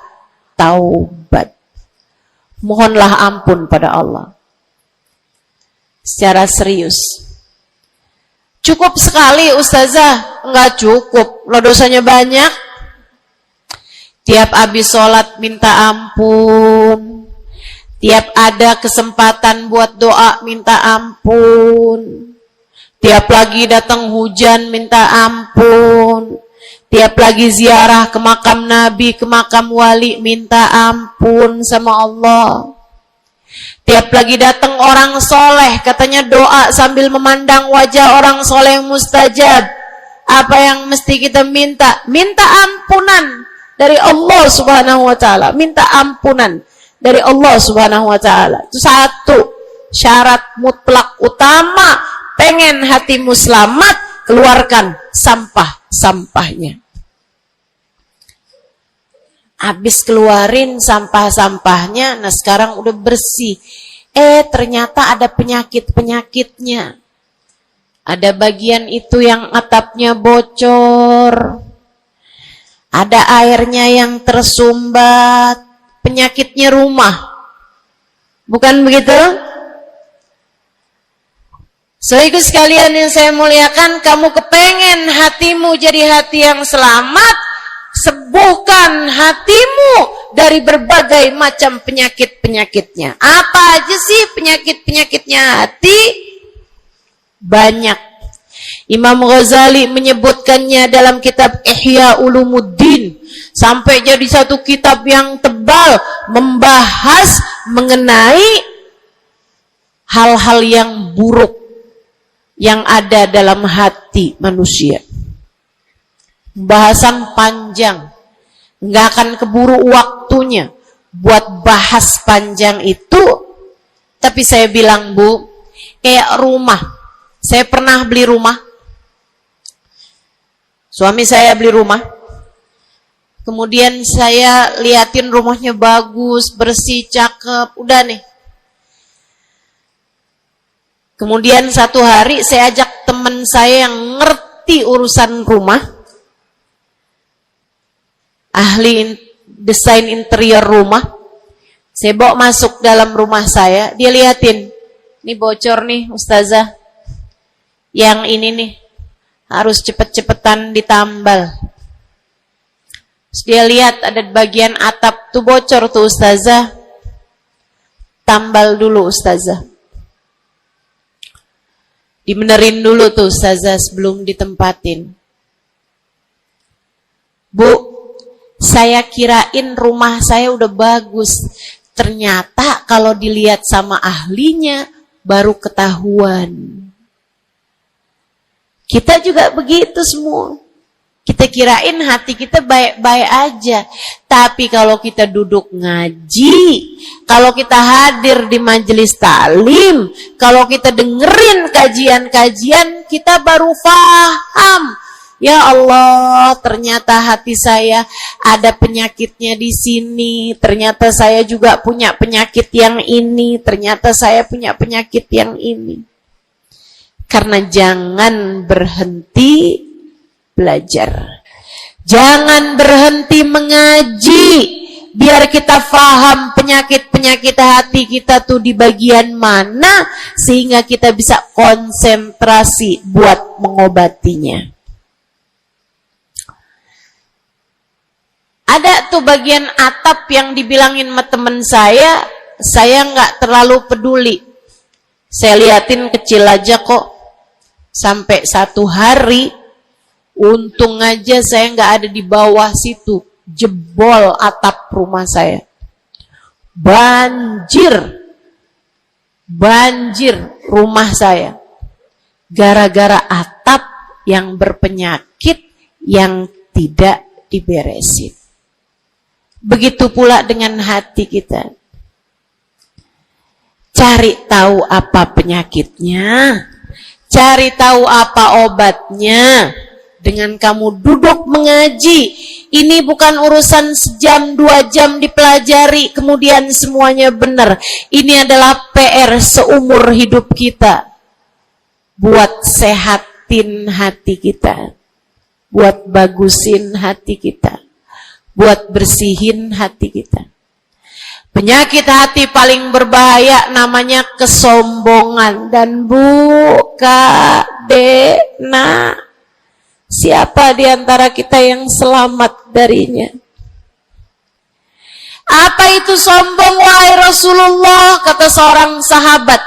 taubat. Mohonlah ampun pada Allah. Secara serius. Cukup sekali Ustazah? Enggak cukup. Lo dosanya banyak. Tiap habis sholat minta ampun. Tiap ada kesempatan buat doa minta ampun. Tiap lagi datang hujan minta ampun. Tiap lagi ziarah ke makam Nabi, ke makam wali, minta ampun sama Allah. Tiap lagi datang orang soleh, katanya doa sambil memandang wajah orang soleh mustajab. Apa yang mesti kita minta? Minta ampunan dari Allah Subhanahu wa ta'ala. Minta ampunan dari Allah Subhanahu wa ta'ala. Itu satu syarat mutlak utama. Pengen hatimu selamat, keluarkan sampah-sampahnya. Habis keluarin sampah-sampahnya, nah sekarang udah bersih. Ternyata ada penyakit-penyakitnya. Ada bagian itu yang atapnya bocor. Ada airnya yang tersumbat. Penyakitnya rumah. Bukan begitu? Saudaraku sekalian yang saya muliakan, kamu kepengen hatimu jadi hati yang selamat, sembuhkan hatimu dari berbagai macam penyakit-penyakitnya. Apa aja sih penyakit-penyakitnya hati? Banyak. Imam Ghazali menyebutkannya dalam kitab Ihya Ulumuddin. Sampai jadi satu kitab yang tebal membahas mengenai hal-hal yang buruk yang ada dalam hati manusia. Bahasan panjang, nggak akan keburu waktunya buat bahas panjang itu. Tapi saya bilang, Bu, kayak rumah. Saya pernah beli rumah. Suami saya beli rumah. Kemudian saya liatin rumahnya bagus, bersih, cakep, udah nih. Kemudian satu hari saya ajak teman saya yang ngerti urusan rumah, ahli desain interior rumah. Saya bawa masuk dalam rumah saya, dia liatin, ini bocor nih Ustazah, yang ini nih harus cepet-cepetan ditambal. Terus dia lihat ada bagian atap tuh bocor tuh Ustazah, tambal dulu Ustazah, dibenerin dulu tuh Ustazah sebelum ditempatin. Bu, saya kirain rumah saya udah bagus. Ternyata kalau dilihat sama ahlinya baru ketahuan. Kita juga begitu semua. Kita kirain hati kita baik-baik aja. Tapi kalau kita duduk ngaji, kalau kita hadir di majelis taklim, kalau kita dengerin kajian-kajian, kita baru paham Ya Allah, ternyata hati saya ada penyakitnya di sini. Ternyata saya juga punya penyakit yang ini. Ternyata saya punya penyakit yang ini. Karena jangan berhenti belajar. Jangan berhenti mengaji. Biar kita faham penyakit-penyakit hati kita tuh di bagian mana. Sehingga kita bisa konsentrasi buat mengobatinya. Ada tuh bagian atap yang dibilangin sama temen saya nggak terlalu peduli. Saya liatin kecil aja kok. Sampai satu hari, untung aja saya nggak ada di bawah situ. Jebol atap rumah saya. Banjir rumah saya. Gara-gara atap yang berpenyakit yang tidak diberesin. Begitu pula dengan hati kita. Cari tahu apa penyakitnya. Cari tahu apa obatnya. Dengan kamu duduk mengaji. Ini bukan urusan sejam, 2 jam dipelajari. Kemudian semuanya benar. Ini adalah PR seumur hidup kita. Buat sehatin hati kita. Buat bagusin hati kita. Buat bersihin hati kita. Penyakit hati paling berbahaya namanya kesombongan. Dan siapa di antara kita yang selamat darinya? Apa itu sombong, wahai Rasulullah? Kata seorang sahabat.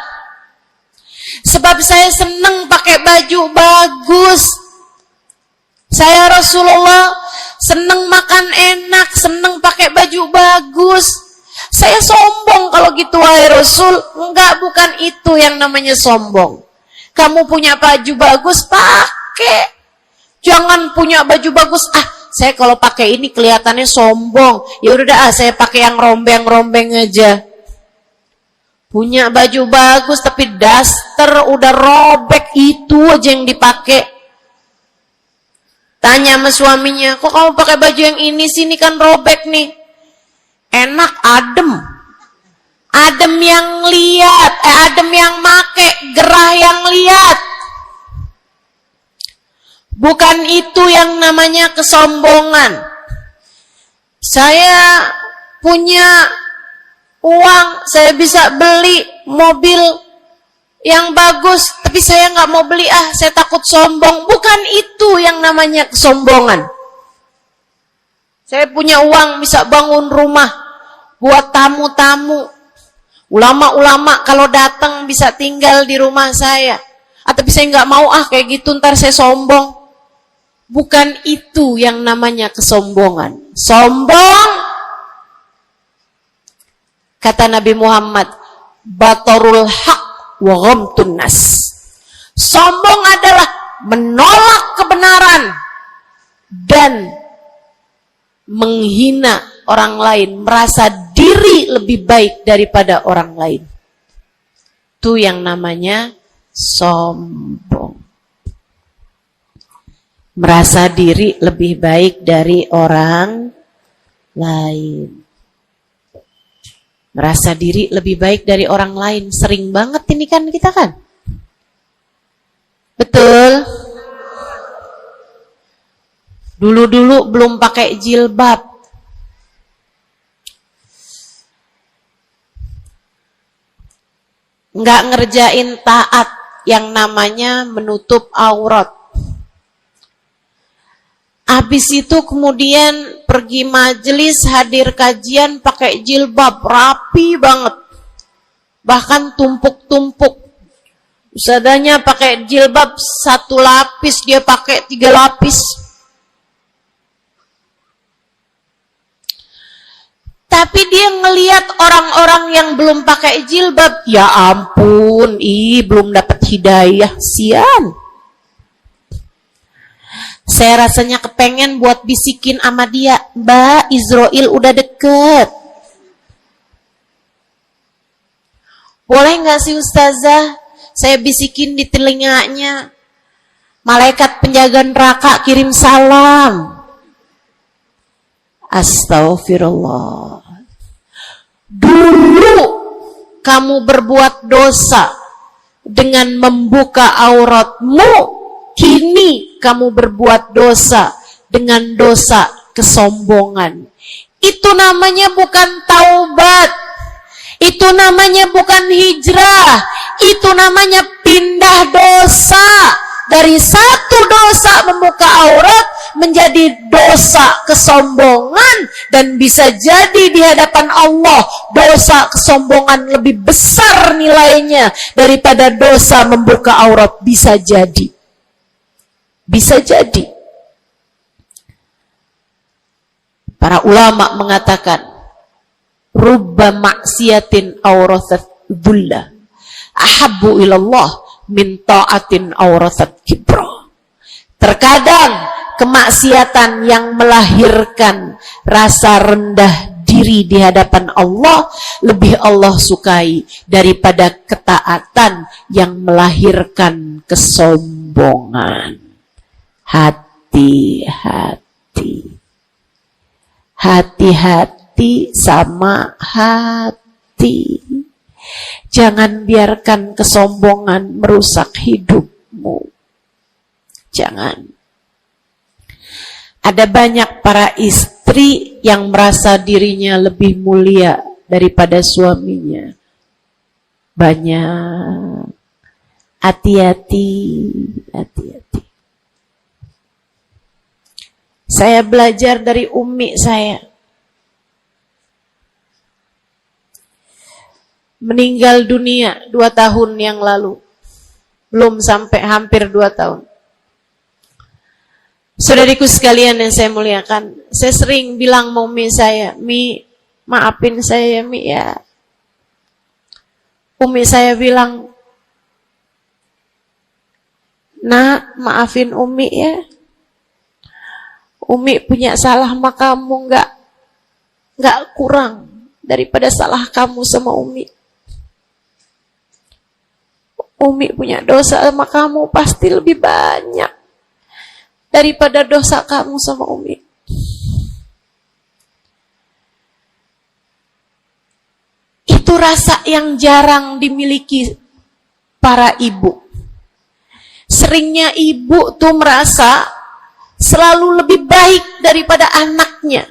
Sebab saya senang pakai baju bagus. Saya Rasulullah senang makan enak, senang pakai baju bagus. Saya sombong kalau gitu, wahai Rasul. Enggak, bukan itu yang namanya sombong. Kamu punya baju bagus, pakai. Jangan punya baju bagus. Saya kalau pakai ini kelihatannya sombong. Ya udah saya pakai yang rombeng-rombeng aja. Punya baju bagus tapi daster udah robek, itu aja yang dipakai. Tanya sama suaminya, kok kamu pakai baju yang ini sini kan robek nih. Enak, adem. Adem yang lihat, adem yang make, gerah yang lihat. Bukan itu yang namanya kesombongan. Saya punya uang, saya bisa beli mobil yang bagus, tapi saya nggak mau beli, saya takut sombong. Bukan itu yang namanya kesombongan. Saya punya uang, bisa bangun rumah buat tamu-tamu. Ulama-ulama kalau datang bisa tinggal di rumah saya. Tapi saya nggak mau, kayak gitu ntar saya sombong. Bukan itu yang namanya kesombongan. Sombong, kata Nabi Muhammad, batorul haq wa ghamtun nas. Sombong adalah menolak kebenaran dan menghina orang lain, merasa diri lebih baik daripada orang lain. Itu yang namanya sombong. Merasa diri lebih baik dari orang lain. Merasa diri lebih baik dari orang lain. Sering banget ini kan kita kan? Betul? Dulu-dulu belum pakai jilbab. Nggak ngerjain taat yang namanya menutup aurat. Habis itu kemudian pergi majelis, hadir kajian pakai jilbab, rapi banget. Bahkan tumpuk-tumpuk. Ustadzanya pakai jilbab 1 lapis, dia pakai 3 lapis. Tapi dia ngelihat orang-orang yang belum pakai jilbab, ya ampun, belum dapat hidayah, sian. Saya rasanya kepengen buat bisikin sama dia, Mbak, Israel udah deket. Boleh gak sih Ustazah, saya bisikin di telinganya, Malaikat penjaga neraka kirim salam. Astaghfirullah. Dulu kamu berbuat dosa dengan membuka auratmu, kini kamu berbuat dosa dengan dosa kesombongan. Itu namanya bukan taubat. Itu namanya bukan hijrah. Itu namanya pindah dosa. Dari satu dosa membuka aurat menjadi dosa kesombongan, dan bisa jadi di hadapan Allah dosa kesombongan lebih besar nilainya daripada dosa membuka aurat. Bisa jadi. Bisa jadi. Para ulama mengatakan, rubba maksiatin aurathat dhulla ahabbu ilallah min ta'atin aurathat kibra. Terkadang kemaksiatan yang melahirkan rasa rendah diri di hadapan Allah lebih Allah sukai daripada ketaatan yang melahirkan kesombongan. Hati-hati. Hati-hati sama hati. Jangan biarkan kesombongan merusak hidupmu. Jangan. Ada banyak para istri yang merasa dirinya lebih mulia daripada suaminya. Banyak. Hati-hati. Hati-hati. Saya belajar dari umi saya. Meninggal dunia 2 tahun yang lalu. Belum sampai hampir 2 tahun. Saudariku sekalian yang saya muliakan, saya sering bilang sama umi saya, Mi, maafin saya Mi ya. Umi saya bilang, Nak, maafin Umi ya. Umi punya salah sama kamu nggak kurang daripada salah kamu sama Umi. Umi punya dosa sama kamu pasti lebih banyak daripada dosa kamu sama Umi. Itu rasa yang jarang dimiliki para ibu. Seringnya ibu tuh merasa selalu lebih baik daripada anaknya.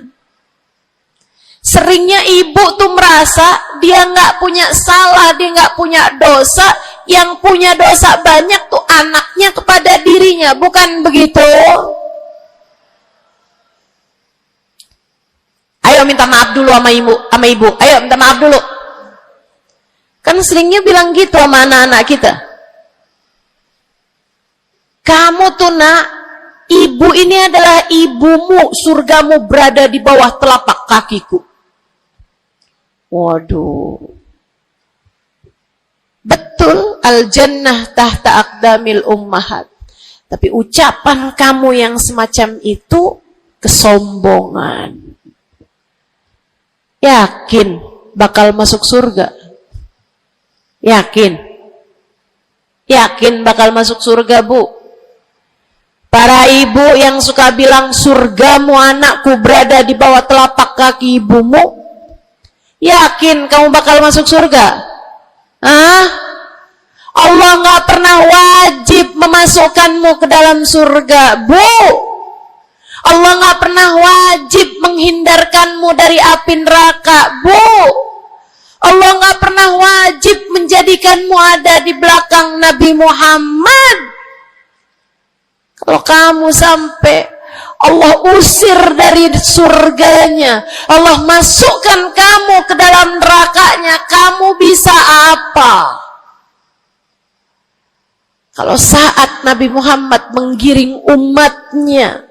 Seringnya ibu tuh merasa dia nggak punya salah, dia nggak punya dosa. Yang punya dosa banyak tuh anaknya kepada dirinya, bukan begitu? Ayo minta maaf dulu sama ibu. Ayo minta maaf dulu. Kan seringnya bilang gitu sama anak-anak kita. Kamu tuh nak, ibu ini adalah ibumu, surgamu berada di bawah telapak kakiku. Waduh. Betul, al-jannah tahta aqdamil ummahat. Tapi ucapan kamu yang semacam itu kesombongan. Yakin bakal masuk surga? Yakin? Yakin bakal masuk surga, Bu? Para ibu yang suka bilang surgamu anakku berada di bawah telapak kaki ibumu, yakin kamu bakal masuk surga? Hah? Allah nggak pernah wajib memasukkanmu ke dalam surga, Bu. Allah nggak pernah wajib menghindarkanmu dari api neraka, Bu. Allah nggak pernah wajib menjadikanmu ada di belakang Nabi Muhammad. Kalau kamu sampai Allah usir dari surganya, Allah masukkan kamu ke dalam nerakanya, kamu bisa apa? Kalau saat Nabi Muhammad menggiring umatnya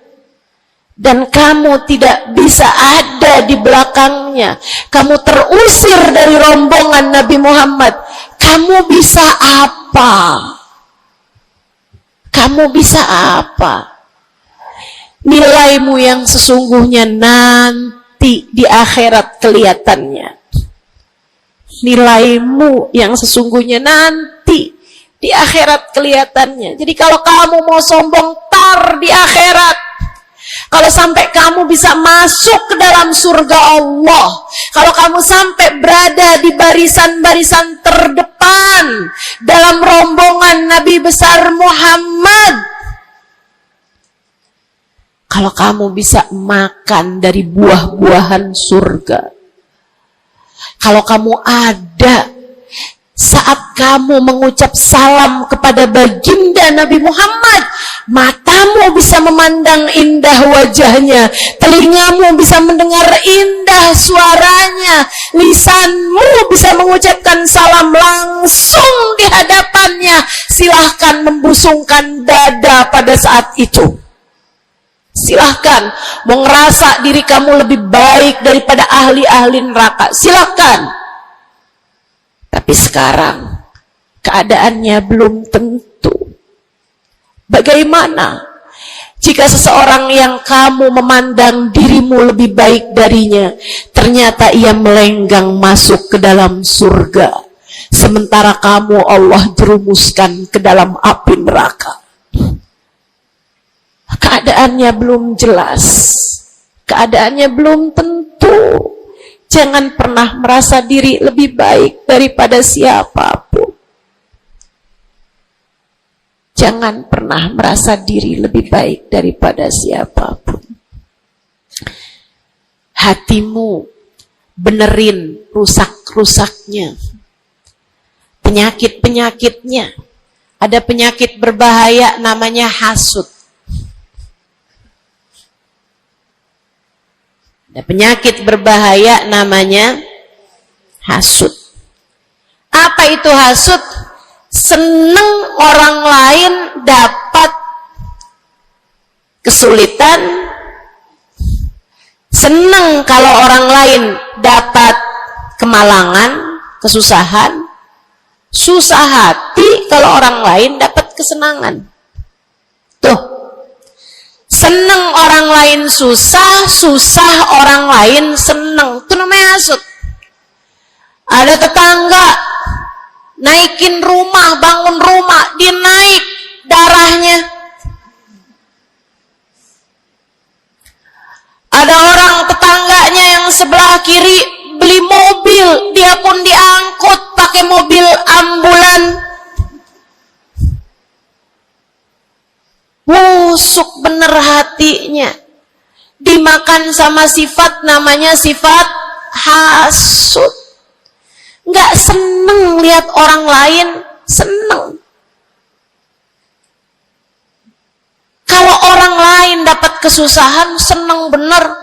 dan kamu tidak bisa ada di belakangnya, kamu terusir dari rombongan Nabi Muhammad, kamu bisa apa? Kamu bisa apa? Nilaimu yang sesungguhnya nanti di akhirat kelihatannya. Nilaimu yang sesungguhnya nanti Di akhirat kelihatannya. Jadi kalau kamu mau sombong, tar di akhirat. Kalau sampai kamu bisa masuk ke dalam surga Allah, kalau kamu sampai berada di barisan-barisan terdepan dalam rombongan Nabi besar Muhammad, kalau kamu bisa makan dari buah-buahan surga, kalau kamu ada saat kamu mengucap salam kepada baginda Nabi Muhammad, matamu bisa memandang indah wajahnya, telingamu bisa mendengar indah suaranya, lisanmu bisa mengucapkan salam langsung di hadapannya, silahkan membusungkan dada pada saat itu. Silahkan mau ngerasa diri kamu lebih baik daripada ahli-ahli neraka, silahkan. Tapi sekarang keadaannya belum tentu. Bagaimana jika seseorang yang kamu memandang dirimu lebih baik darinya, ternyata ia melenggang masuk ke dalam surga, sementara kamu Allah jerumuskan ke dalam api neraka? Keadaannya belum jelas, keadaannya belum tentu. Jangan pernah merasa diri lebih baik daripada siapapun. Jangan pernah merasa diri lebih baik daripada siapapun. Hatimu benerin rusak-rusaknya, penyakit-penyakitnya. Ada penyakit berbahaya namanya hasud. Ada penyakit berbahaya namanya hasud. Apa itu hasud? Seneng orang lain dapat kesulitan, seneng kalau orang lain dapat kemalangan, kesusahan, susah hati kalau orang lain dapat kesenangan. Tuh. Seneng orang lain susah, susah orang lain seneng. Itu namanya hasud. Ada tetangga naikin rumah, bangun rumah, dinaik darahnya. Ada orang tetangganya yang sebelah kiri beli mobil, dia pun diangkut pakai mobil ambulan. Busuk bener hatinya, dimakan sama sifat namanya sifat hasud. Nggak seneng lihat orang lain seneng. Kalau orang lain dapat kesusahan, seneng bener.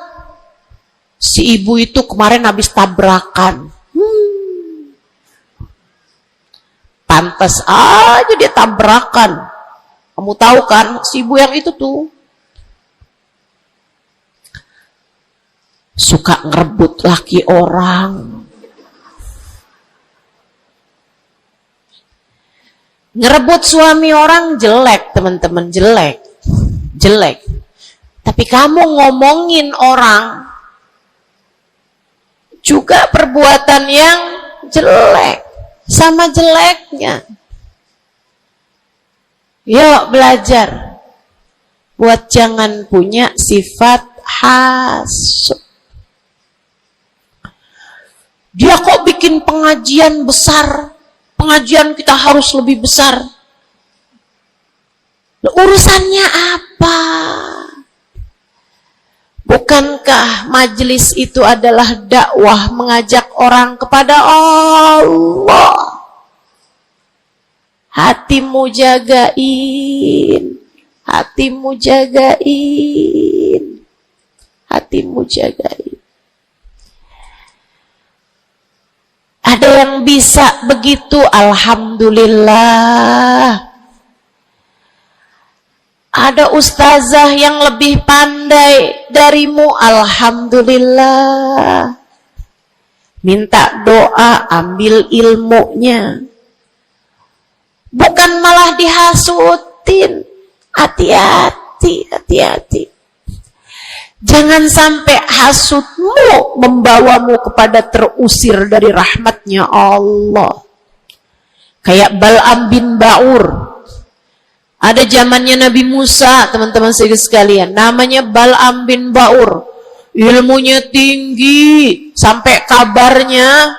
Si ibu itu kemarin habis tabrakan, pantas aja dia tabrakan. Kamu tahu kan, si ibu yang itu tuh suka ngerebut laki orang. Ngerebut suami orang jelek, teman-teman, jelek. Jelek. Tapi kamu ngomongin orang juga perbuatan yang jelek, sama jeleknya. Yuk belajar buat jangan punya sifat hasud. Dia kok bikin pengajian besar, pengajian kita harus lebih besar. Urusannya apa? Bukankah majelis itu adalah dakwah, mengajak orang kepada Allah? Hatimu jagain, hatimu jagain, hatimu jagain. Ada yang bisa begitu, alhamdulillah. Ada ustazah yang lebih pandai darimu, alhamdulillah. Minta doa, ambil ilmunya. Bukan malah dihasutin. Hati-hati, hati-hati. Jangan sampai hasudmu membawamu kepada terusir dari rahmatnya Allah. Kayak Bal'am bin Ba'ur. Ada zamannya Nabi Musa, teman-teman sekalian. Namanya Bal'am bin Ba'ur. Ilmunya tinggi. Sampai kabarnya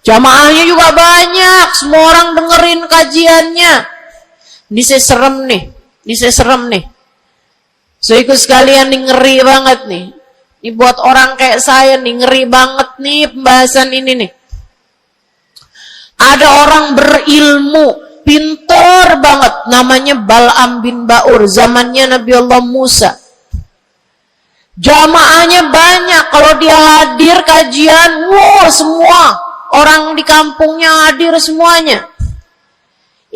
jamaahnya juga banyak. Semua orang dengerin kajiannya. Ini saya serem nih. So ikut sekalian nih, ngeri banget nih. Ini buat orang kayak saya nih, ngeri banget nih pembahasan ini nih. Ada orang berilmu, pintar banget, namanya Bal'am bin Ba'ur, zamannya Nabi Allah Musa. Jamaahnya banyak, kalau dia hadir kajian, wow, semua orang di kampungnya hadir semuanya.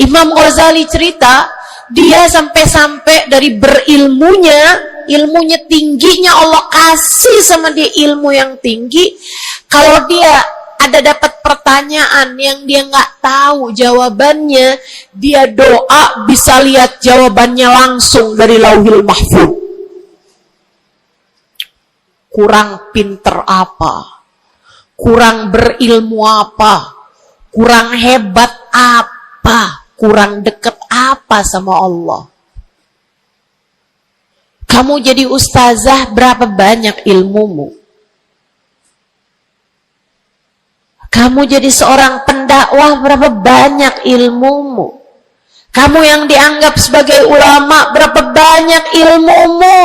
Imam Ghazali cerita, dia sampai-sampai dari ilmunya tingginya, Allah kasih sama dia ilmu yang tinggi. Kalau dia ada dapat pertanyaan yang dia nggak tahu jawabannya, dia doa bisa lihat jawabannya langsung dari Lauhil Mahfuz. Kurang pinter apa? Kurang berilmu apa? Kurang hebat apa? Kurang deket apa sama Allah? Kamu jadi ustazah, berapa banyak ilmumu? Kamu jadi seorang pendakwah, berapa banyak ilmumu? Kamu yang dianggap sebagai ulama, berapa banyak ilmumu?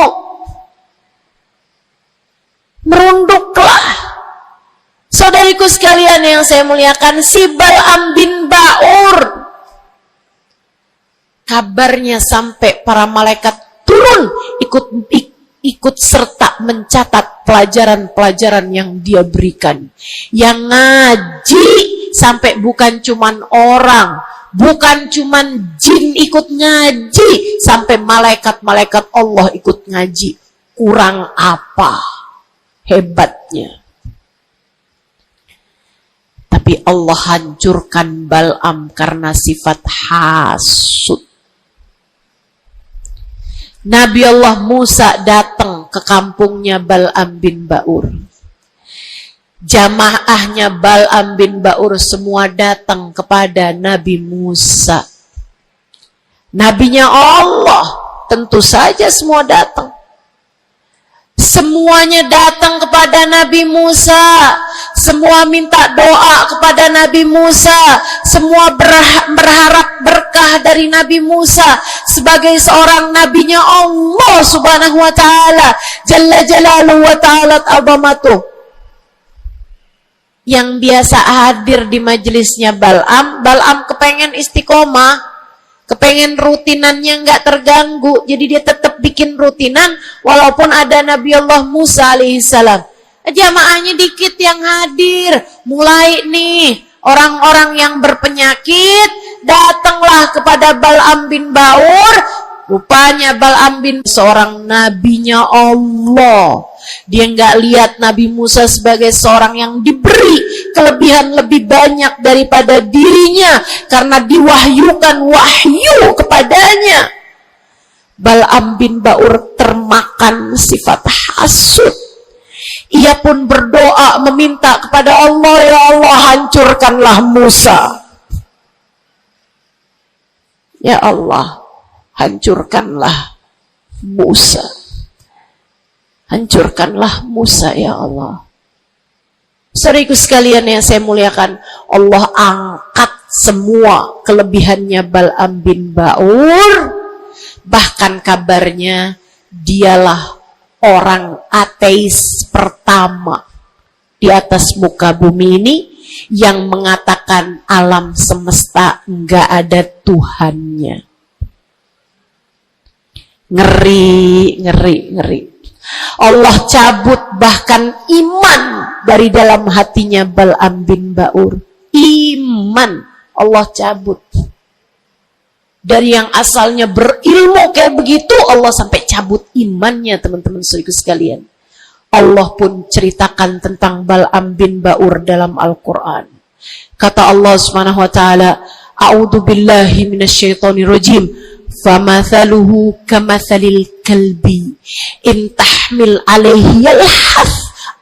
Merunduklah. Saudariku sekalian yang saya muliakan, si Bal'am bin Ba'ur, kabarnya sampai para malaikat turun ikut serta mencatat pelajaran-pelajaran yang dia berikan. Yang ngaji sampai bukan cuman orang, bukan cuman jin ikut ngaji, sampai malaikat-malaikat Allah ikut ngaji. Kurang apa hebatnya? Tapi Allah hancurkan Bal'am karena sifat hasud. Nabi Allah Musa datang ke kampungnya Bal'am bin Ba'ur. Jamaahnya Bal'am bin Ba'ur semua datang kepada Nabi Musa. Nabinya Allah, tentu saja semua datang. Semuanya datang kepada Nabi Musa. Semua minta doa kepada Nabi Musa. Semua berharap berkah dari Nabi Musa sebagai seorang nabinya Allah Subhanahu wa ta'ala, Jalla Jalaluhu wa ta'ala azamatuh. Yang biasa hadir di majelisnya Bal'am kepengen istiqomah, kepengen rutinannya nggak terganggu, jadi dia tetap bikin rutinan walaupun ada Nabi Allah Musa alaihissalam. Jamaahnya dikit yang hadir. Mulai nih orang-orang yang berpenyakit datanglah kepada Bal'am bin Ba'ur. Rupanya Bal'am bin seorang nabinya Allah. Dia nggak lihat Nabi Musa sebagai seorang yang diberi kelebihan lebih banyak daripada dirinya karena diwahyukan wahyu kepadanya. Bal'am bin Ba'ur termakan sifat hasud. Ia pun berdoa meminta kepada Allah, ya Allah, hancurkanlah Musa. Ya Allah, hancurkanlah Musa. Hancurkanlah Musa, ya Allah. Saudaraku sekalian yang saya muliakan, Allah angkat semua kelebihannya Bal'am bin Ba'ur. Bahkan kabarnya dialah orang ateis pertama di atas muka bumi ini yang mengatakan alam semesta enggak ada Tuhannya. Ngeri. Allah cabut bahkan iman dari dalam hatinya Bal'am bin Ba'ur. Iman Allah cabut. Dari yang asalnya berilmu kayak begitu, Allah sampai cabut imannya, teman-teman saudaraku sekalian. Allah pun ceritakan tentang Bal'am bin Ba'ur dalam Al-Quran. Kata Allah Subhanahu wa ta'ala, A'udzu billahi minasyaitonir rajim. Famathaluhu kamathalil kalbi in tahmil alaihi yalhath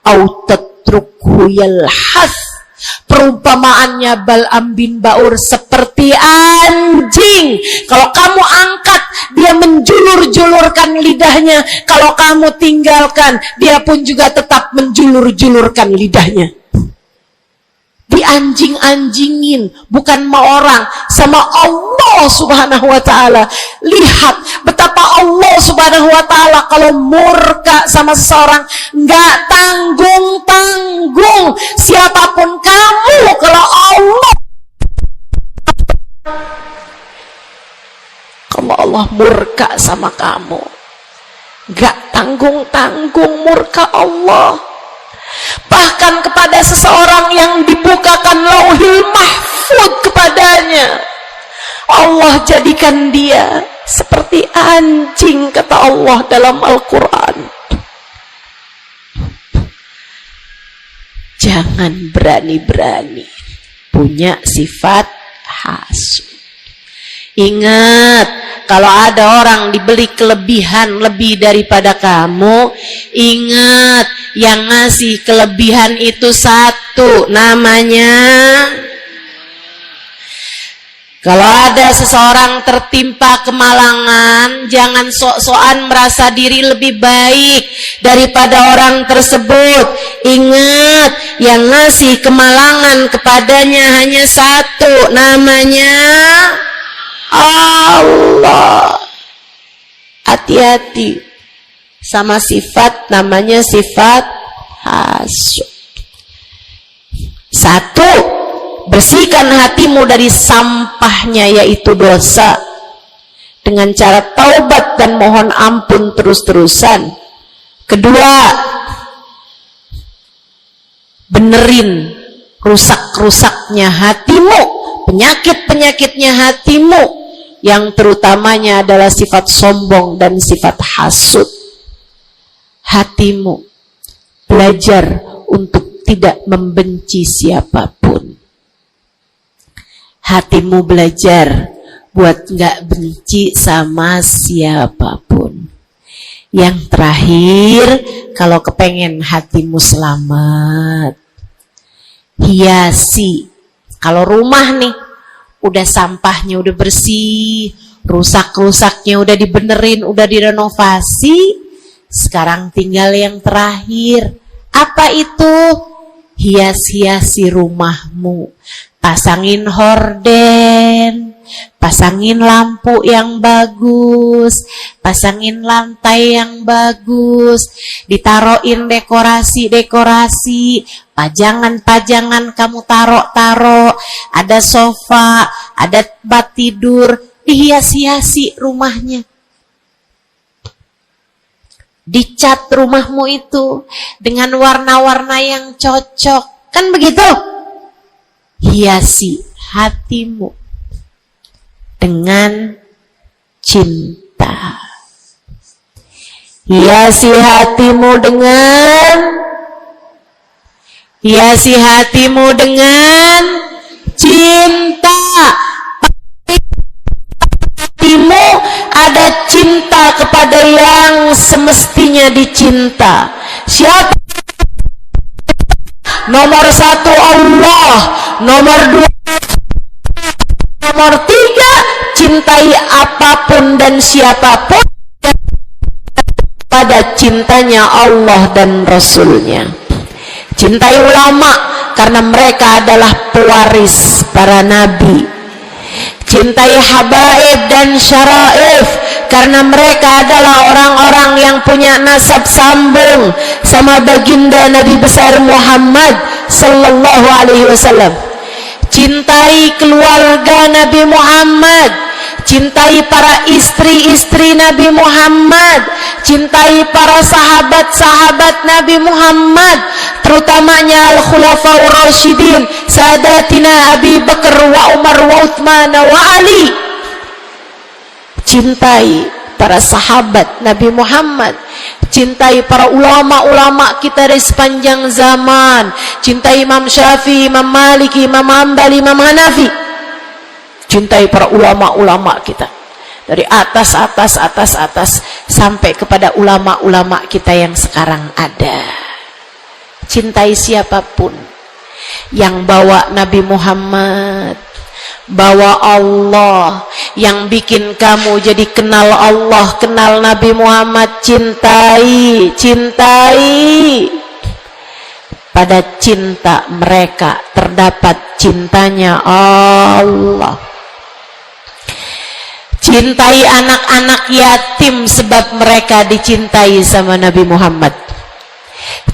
aw tatrukhu yalhath Perumpamaannya Bal'am bin Ba'ur seperti anjing. Kalau kamu angkat, dia menjulur-julurkan lidahnya. Kalau kamu tinggalkan, dia pun juga tetap menjulur-julurkan lidahnya. Dianjing-anjingin, bukan sama orang, sama Allah subhanahu wa ta'ala. Lihat betapa Allah subhanahu wa ta'ala kalau murka sama seseorang nggak tanggung-tanggung. Siapapun kamu, kalau Allah murka sama kamu, nggak tanggung-tanggung murka Allah. Bahkan kepada seseorang yang dibukakan lauhil mahfud kepadanya, Allah jadikan dia seperti anjing, kata Allah dalam Al-Quran. Jangan berani-berani punya sifat hasud. Ingat, kalau ada orang diberi kelebihan lebih daripada kamu, ingat, yang ngasih kelebihan itu satu, namanya. Kalau ada seseorang tertimpa kemalangan, jangan sok-sokan merasa diri lebih baik daripada orang tersebut. Ingat, yang ngasih kemalangan kepadanya hanya satu, namanya Allah. Hati-hati sama sifat namanya sifat hasud. Satu, bersihkan hatimu dari sampahnya yaitu dosa dengan cara taubat dan mohon ampun terus-terusan. Kedua, benerin rusak-rusaknya hatimu, penyakit-penyakitnya hatimu, yang terutamanya adalah sifat sombong dan sifat hasud. Hatimu belajar untuk tidak membenci siapapun. Hatimu belajar buat nggak benci sama siapapun. Yang terakhir, kalau kepengen hatimu selamat, hiasi. Kalau rumah nih, udah sampahnya udah bersih, rusak-rusaknya udah dibenerin, udah direnovasi, sekarang tinggal yang terakhir. Apa itu? Hias-hiasi rumahmu. Pasangin horden, pasangin lampu yang bagus, pasangin lantai yang bagus, ditaruhin dekorasi-dekorasi, pajangan-pajangan kamu taruh-taruh, ada sofa, ada tempat tidur, dihias-hiasi rumahnya. Dicat rumahmu itu dengan warna-warna yang cocok, kan begitu? Hiasi hatimu dengan cinta. Hiasi hatimu dengan cinta. Hatimu ada cinta kepada yang semestinya dicinta. Siapa? Nomor satu Allah, nomor dua, nomor tiga, cintai apapun dan siapapun pada cintanya Allah dan Rasulnya. Cintai ulama karena mereka adalah pewaris para nabi. Cintai habaib dan syaraif karena mereka adalah orang-orang yang punya nasab sambung sama baginda Nabi besar Muhammad sallallahu alaihi wasallam. Cintai keluarga Nabi Muhammad, cintai para istri-istri Nabi Muhammad, cintai para sahabat-sahabat Nabi Muhammad, terutamanya al-khulafaur rasyidin, sadatina Abi Bakar wa Umar wa Uthman wa Ali. Cintai para sahabat Nabi Muhammad, cintai para ulama-ulama kita dari sepanjang zaman, cintai Imam Syafi'i, Imam Maliki, Imam Hambali, Imam Hanafi. Cintai para ulama-ulama kita dari atas sampai kepada ulama-ulama kita yang sekarang ada. Cintai siapapun, yang bawa Nabi Muhammad, bawa Allah, yang bikin kamu jadi kenal Allah, kenal Nabi Muhammad, cintai. Pada cinta mereka terdapat cintanya Allah. Cintai anak-anak yatim sebab mereka dicintai sama Nabi Muhammad.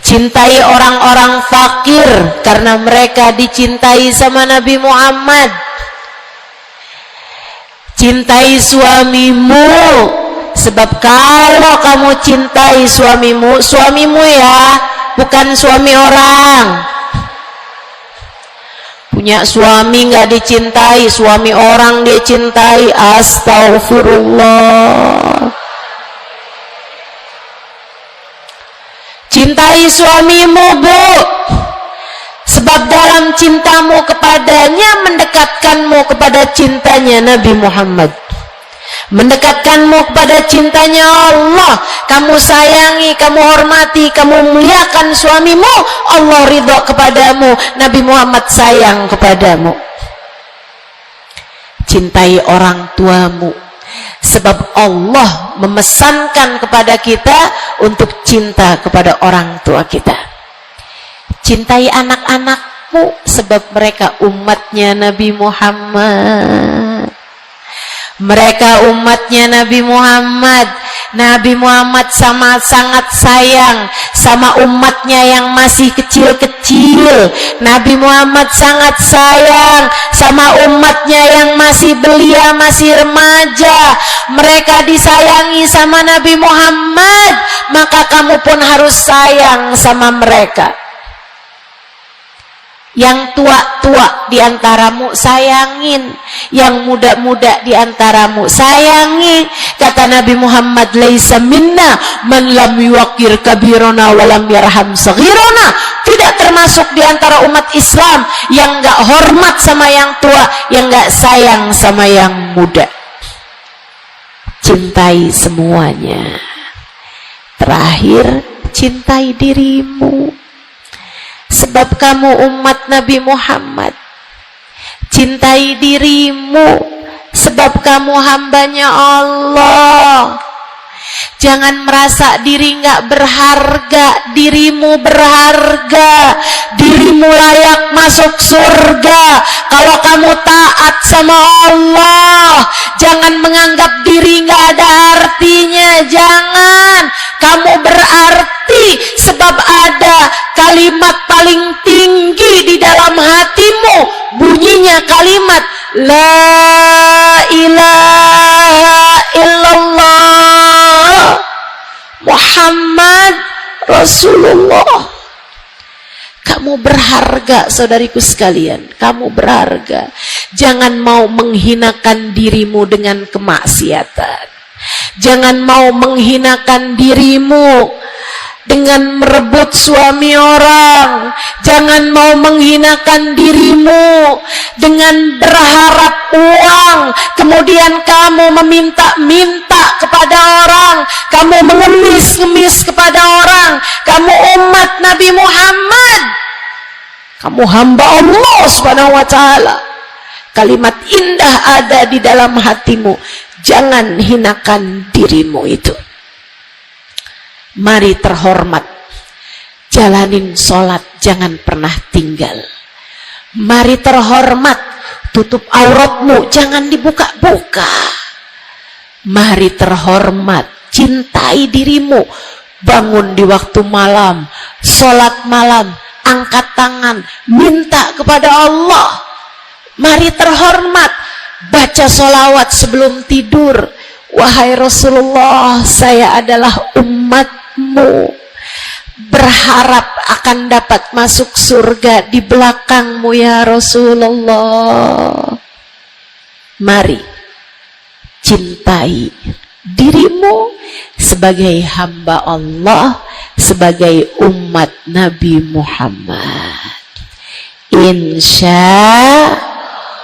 Cintai orang-orang fakir karena mereka dicintai sama Nabi Muhammad. Cintai suamimu sebab kalau kamu cintai suamimu ya, bukan suami orang. Punya suami nggak dicintai, suami orang dicintai. Astagfirullah. Cintai suamimu, Bu, sebab dalam cintamu kepadanya mendekatkanmu kepada cintanya Nabi Muhammad, mendekatkanmu kepada cintanya Allah. Kamu sayangi, kamu hormati, kamu muliakan suamimu, Allah ridho kepadamu, Nabi Muhammad sayang kepadamu. Cintai orang tuamu sebab Allah memesankan kepada kita untuk cinta kepada orang tua kita. Cintai anak-anakmu sebab mereka umatnya Nabi Muhammad. Mereka umatnya Nabi Muhammad. Nabi Muhammad sangat sayang sama umatnya yang masih kecil-kecil. Nabi Muhammad sangat sayang sama umatnya yang masih belia, masih remaja. Mereka disayangi sama Nabi Muhammad, maka kamu pun harus sayang sama mereka. Yang tua-tua diantaramu sayangin, yang muda-muda diantaramu sayangi. Kata Nabi Muhammad, laisa minna man lam yuwaqir kabirona wa lam yarham saghirona. Tidak termasuk diantara umat Islam yang enggak hormat sama yang tua, yang enggak sayang sama yang muda. Cintai semuanya. Terakhir, cintai dirimu sebab kamu umat Nabi Muhammad. Cintai dirimu sebab kamu hambanya Allah. Jangan merasa diri nggak berharga. Dirimu berharga, dirimu layak masuk surga kalau kamu taat sama Allah. Jangan menganggap diri nggak ada artinya. Jangan. Kamu berarti sebab ada kalimat paling tinggi di dalam hatimu, bunyinya kalimat La ilaha illallah Muhammad Rasulullah. Kamu berharga, saudariku sekalian. Kamu berharga. Jangan mau menghinakan dirimu dengan kemaksiatan. Jangan mau menghinakan dirimu dengan merebut suami orang. Jangan mau menghinakan dirimu dengan berharap uang, kemudian kamu meminta-minta kepada orang, kamu mengemis-ngemis kepada orang. Kamu umat Nabi Muhammad, kamu hamba Allah Subhanahu wa ta'ala. Kalimat indah ada di dalam hatimu. Jangan hinakan dirimu itu. Mari terhormat, jalanin sholat, jangan pernah tinggal. Mari terhormat, tutup auratmu, jangan dibuka-buka. Mari terhormat, cintai dirimu, bangun di waktu malam, sholat malam, angkat tangan, minta kepada Allah. Mari terhormat, baca sholawat sebelum tidur. Wahai Rasulullah, saya adalah umatmu, berharap akan dapat masuk surga di belakangmu ya Rasulullah. Mari cintai dirimu sebagai hamba Allah, sebagai umat Nabi Muhammad. Insya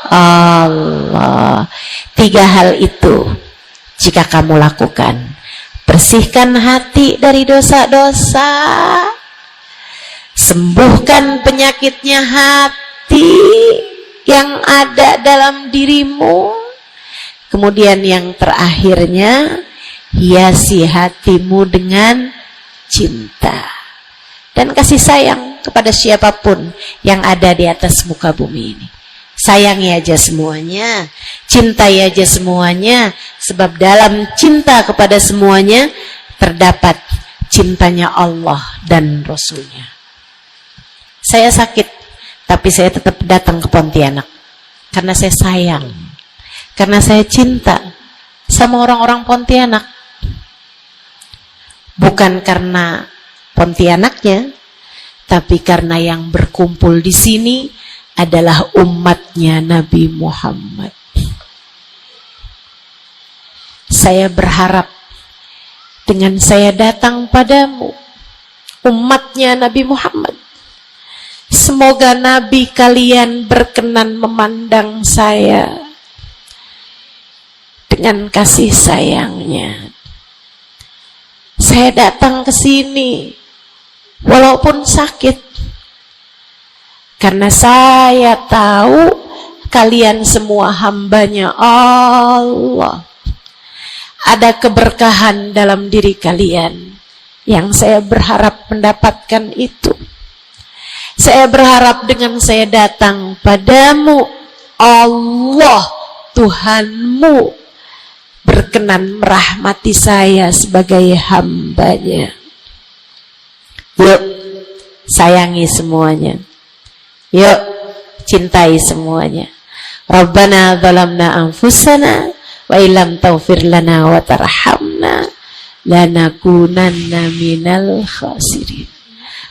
Allah. 3 hal itu jika kamu lakukan, bersihkan hati dari dosa-dosa, sembuhkan penyakitnya hati yang ada dalam dirimu. Kemudian yang terakhirnya, hiasi hatimu dengan cinta dan kasih sayang kepada siapapun yang ada di atas muka bumi ini. Sayangi aja semuanya, cintai aja semuanya, sebab dalam cinta kepada semuanya terdapat cintanya Allah dan Rasulnya. Saya sakit, tapi saya tetap datang ke Pontianak karena saya sayang, karena saya cinta sama orang-orang Pontianak. Bukan karena Pontianaknya, tapi karena yang berkumpul di sini adalah umatnya Nabi Muhammad. Saya berharap dengan saya datang padamu, umatnya Nabi Muhammad, semoga Nabi kalian berkenan memandang saya dengan kasih sayangnya. Saya datang ke sini walaupun sakit, karena saya tahu kalian semua hambanya Allah. Ada keberkahan dalam diri kalian yang saya berharap mendapatkan itu. Saya berharap dengan saya datang padamu, Allah Tuhanmu berkenan merahmati saya sebagai hambanya. Yuk, sayangi semuanya. Yuk, cintai semuanya. Rabbana zalamna anfusana wa illam taghfir lana wa tarhamna lanakunanna minal khasirin.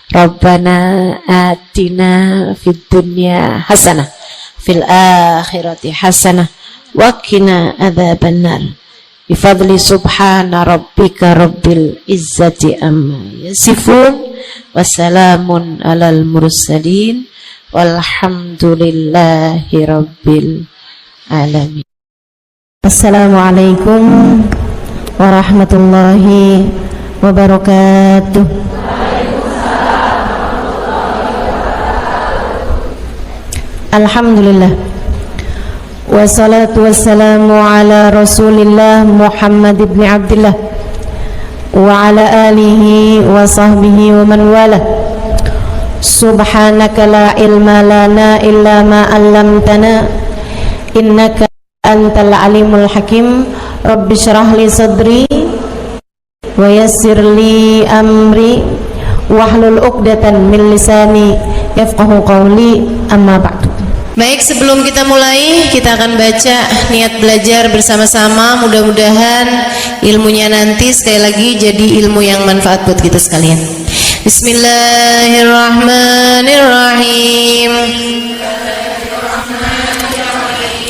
Rabbana atina fid dunya hasanah fil akhirati hasanah wa qina adzabannar. Bifadli subhana rabbika rabbil izzati amma yasifun, wassalamun alal mursalin, walhamdulillahi rabbil alamin. Assalamualaikum warahmatullahi wabarakatuh. Alhamdulillah, wassalatu wassalamu ala rasulillah Muhammad ibn Abdullah wa ala alihi wa sahbihi wa man wala. Subhanaka la ilma lana illa ma 'allamtana innaka antal alimul hakim. Rabbi syrah li sadri wa yassir li amri wahlul 'uqdatan min lisani yafqahu qawli, amma ba'du. Baik, sebelum kita mulai, kita akan baca niat belajar bersama-sama. Mudah-mudahan ilmunya nanti sekali lagi jadi ilmu yang manfaat buat kita sekalian. Bismillahirrahmanirrahim.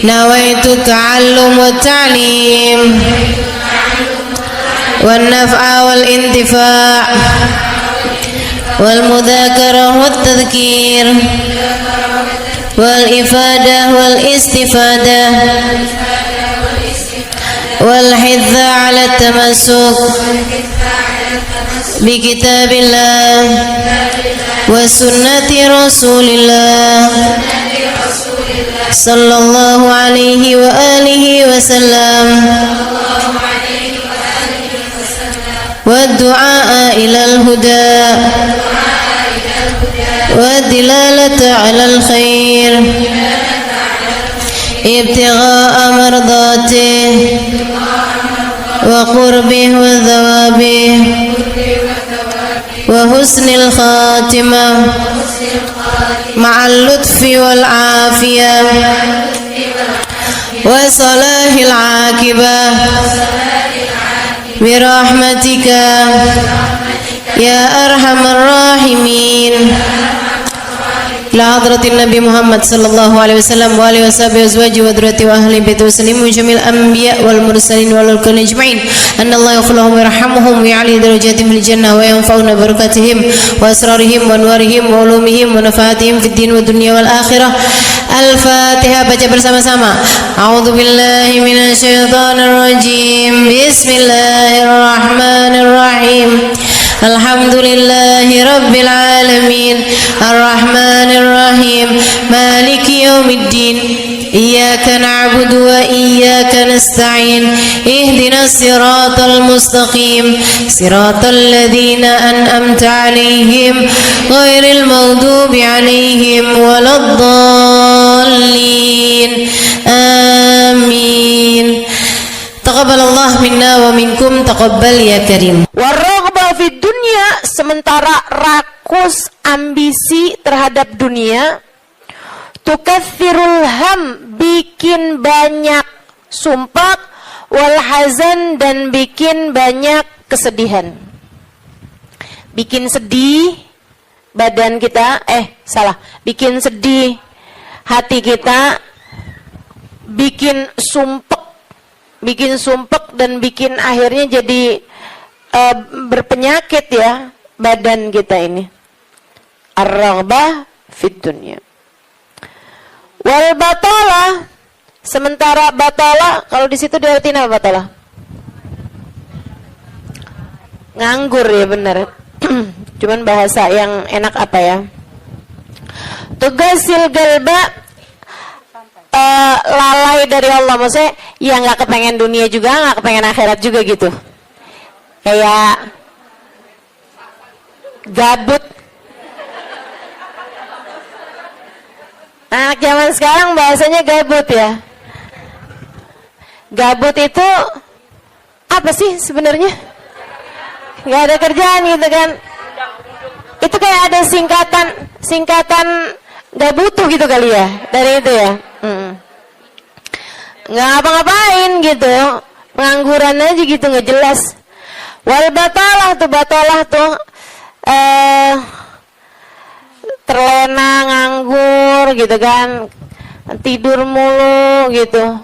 Nawaitu ta'allum wa ta'lim wan naf'a wal intifa' wal mudzakarah wat tadhkir wal ifadah wal istifadah wal hidza 'ala tamassuk bi kitabillah wa sunnati rasulillah sallallahu alaihi wa alihi wasallam wa du'a ilal huda والدلالة على الخير ابتغاء مرضاته وقربه وثوابه وحسن الخاتمة مع اللطف والعافية وصلاح العاقبة برحمتك يا أرحم الراحمين. إلى حضرة النبي محمد صلى الله عليه وسلم وآله وصحبه وأزواجه وذريته وأهل بيته وسلم وجميع الأنبياء والمرسلين والكل أجمعين أن الله يغفر لهم ويرحمهم ويعلي درجاتهم في الجنة وينفعنا بركاتهم وأسرارهم وأنوارهم وعلومهم ونفعاتهم في الدين والدنيا والآخرة. Al-Fatihah, baca bersama-sama. A'udzu billahi minasyaitonir rajim. Bismillahirrahmanirrahim. Alhamdulillahi rabbil alamin. العالمين الرحمن الرحيم مالك يوم الدين إياك نعبد وإياك نستعين اهدنا الصراط المستقيم صراط الذين أنعمت عليهم غير المغضوب عليهم ولا الضالين آمين Taqabbalallahu minna wa minkum taqabbal ya karim. Warraghbah fid dunya, sementara rakus ambisi terhadap dunia, tukathirul ham, bikin banyak sumpah, wal hazan, dan bikin banyak kesedihan. Bikin sedih badan kita, bikin sedih hati kita, bikin sumpek dan bikin akhirnya jadi berpenyakit ya badan kita ini. Ar-raghbah fid dunya. Wal batalah, sementara batalah, kalau di situ diartiin apa batalah? Nganggur ya, benar. Cuman bahasa yang enak apa ya? Tugasil galba, lalai dari Allah, maksudnya ya nggak kepengen dunia juga, nggak kepengen akhirat juga gitu, kayak gabut. Anak zaman sekarang bahasanya gabut ya. Gabut itu apa sih sebenarnya? Nggak ada kerjaan gitu kan? Itu kayak ada singkatan nggak butuh gitu kali ya dari itu ya. Nggak ngapa-ngapain gitu, pengangguran aja gitu, nggak jelas. Wal batalah tuh terlena, nganggur gitu kan, tidur mulu gitu,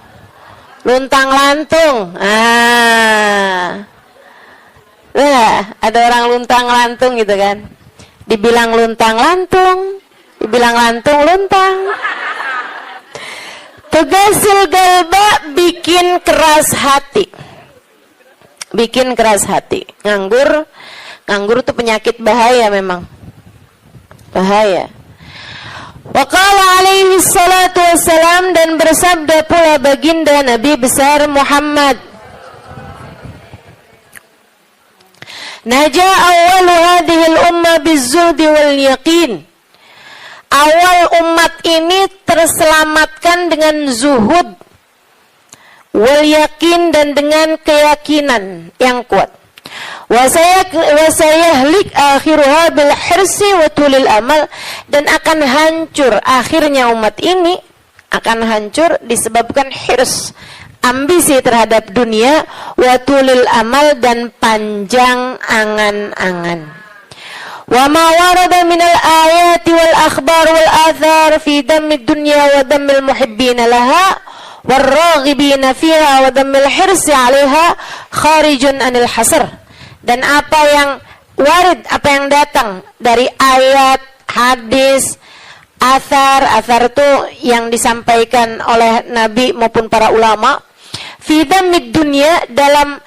luntang lantung. Ada orang luntang lantung gitu kan, dibilang luntang lantung, dibilang lantung luntang. Tugasil galba, bikin keras hati. Bikin keras hati. Nganggur tuh penyakit bahaya memang. Bahaya. Wa qala alaihi salatu wassalam, dan bersabda pula baginda Nabi besar Muhammad, Naja awwalu hadhihi al-umma biz-zuhdi wal yaqin. Awal umat ini terselamatkan dengan zuhud, wal yakin, dan dengan keyakinan yang kuat. Wa sayahlik akhiruha bil hirsi wa tulil amal, dan akan hancur akhirnya umat ini, akan hancur disebabkan hirs, ambisi terhadap dunia, wa tulil amal, dan panjang angan-angan. Wa ma warada minal ayati wal akhbar wal athar fi dammid dunya wa dammil muhibbina laha wal raghibina fiha wa dammil hirsi 'alaiha kharijun anil hasr. Dan apa yang warid, apa yang datang dari ayat, hadis, athar itu yang disampaikan oleh Nabi maupun para ulama, fi dammid dunya, dalam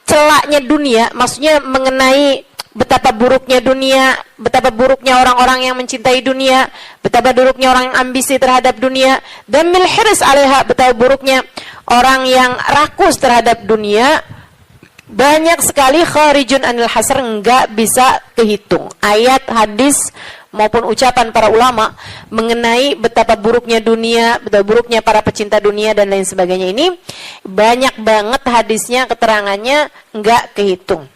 celaknya dunia, maksudnya mengenai betapa buruknya dunia, betapa buruknya orang-orang yang mencintai dunia, betapa buruknya orang yang ambisi terhadap dunia, dan mil hirs 'alaiha, betapa buruknya orang yang rakus terhadap dunia. Banyak sekali kharijun anil hasr, enggak bisa kehitung. Ayat, hadis maupun ucapan para ulama mengenai betapa buruknya dunia, betapa buruknya para pecinta dunia dan lain sebagainya, ini banyak banget hadisnya, keterangannya enggak kehitung.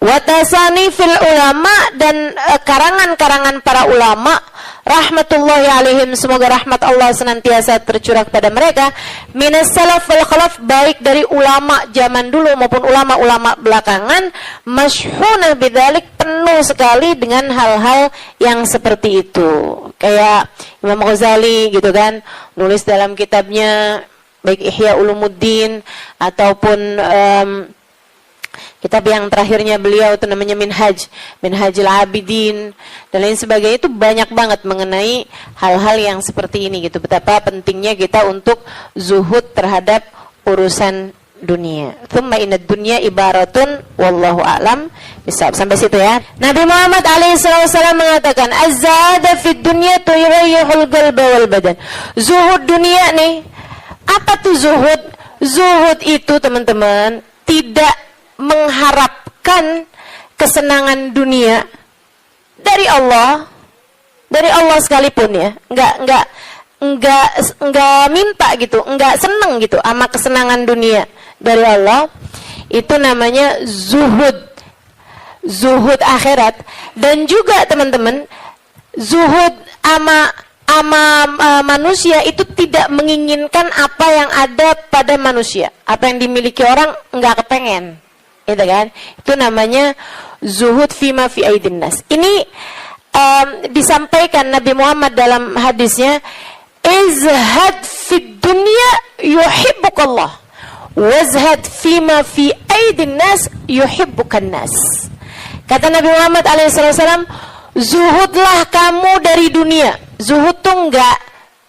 Watasani fil ulama, dan karangan-karangan para ulama rahmatullahi alaihim, semoga rahmat Allah senantiasa tercurah kepada mereka, minas salaf wal khalaf, baik dari ulama zaman dulu maupun ulama-ulama belakangan, masyhuna bidzalik, penuh sekali dengan hal-hal yang seperti itu. Kayak Imam Ghazali gitu kan, nulis dalam kitabnya baik Ihya Ulumuddin ataupun kitab yang terakhirnya beliau itu namanya Minhajul Abidin dan lain sebagainya, itu banyak banget mengenai hal-hal yang seperti ini gitu. Betapa pentingnya kita untuk zuhud terhadap urusan dunia. Tsumma inad dunya ibaratun wallahu a'lam bisawab. Sampai situ ya. Nabi Muhammad alaihissalam mengatakan, az-zahada fid dunya turayhul qalba wal badan. Zuhud dunia nih. Apa tuh zuhud? Zuhud itu teman-teman tidak mengharapkan kesenangan dunia dari Allah sekalipun ya. Enggak minta gitu, enggak seneng gitu sama kesenangan dunia dari Allah. Itu namanya zuhud akhirat. Dan juga teman-teman, zuhud ama manusia itu tidak menginginkan apa yang ada pada manusia. Apa yang dimiliki orang enggak kepengen, gitu kan? Itu namanya zuhud fima fi aidin nas. Ini disampaikan Nabi Muhammad dalam hadisnya, izhad fid dunya yuhibbukallah, wazhad fima fi aidin nas yuhibbukan nas. Kata Nabi Muhammad alaihissalam, zuhudlah kamu dari dunia. Zuhud tuh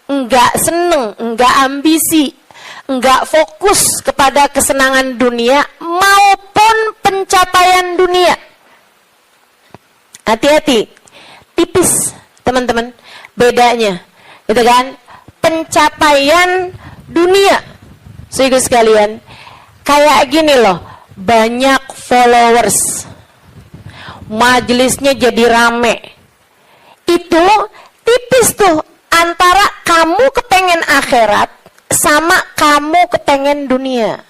enggak seneng, enggak ambisi, enggak fokus kepada kesenangan dunia maupun pencapaian dunia. Hati-hati, tipis teman-teman bedanya, gitu kan? Pencapaian dunia, saudara sekalian, kayak gini loh, banyak followers, majelisnya jadi rame. Itu tipis tuh antara kamu kepengen akhirat sama kamu kepengen dunia.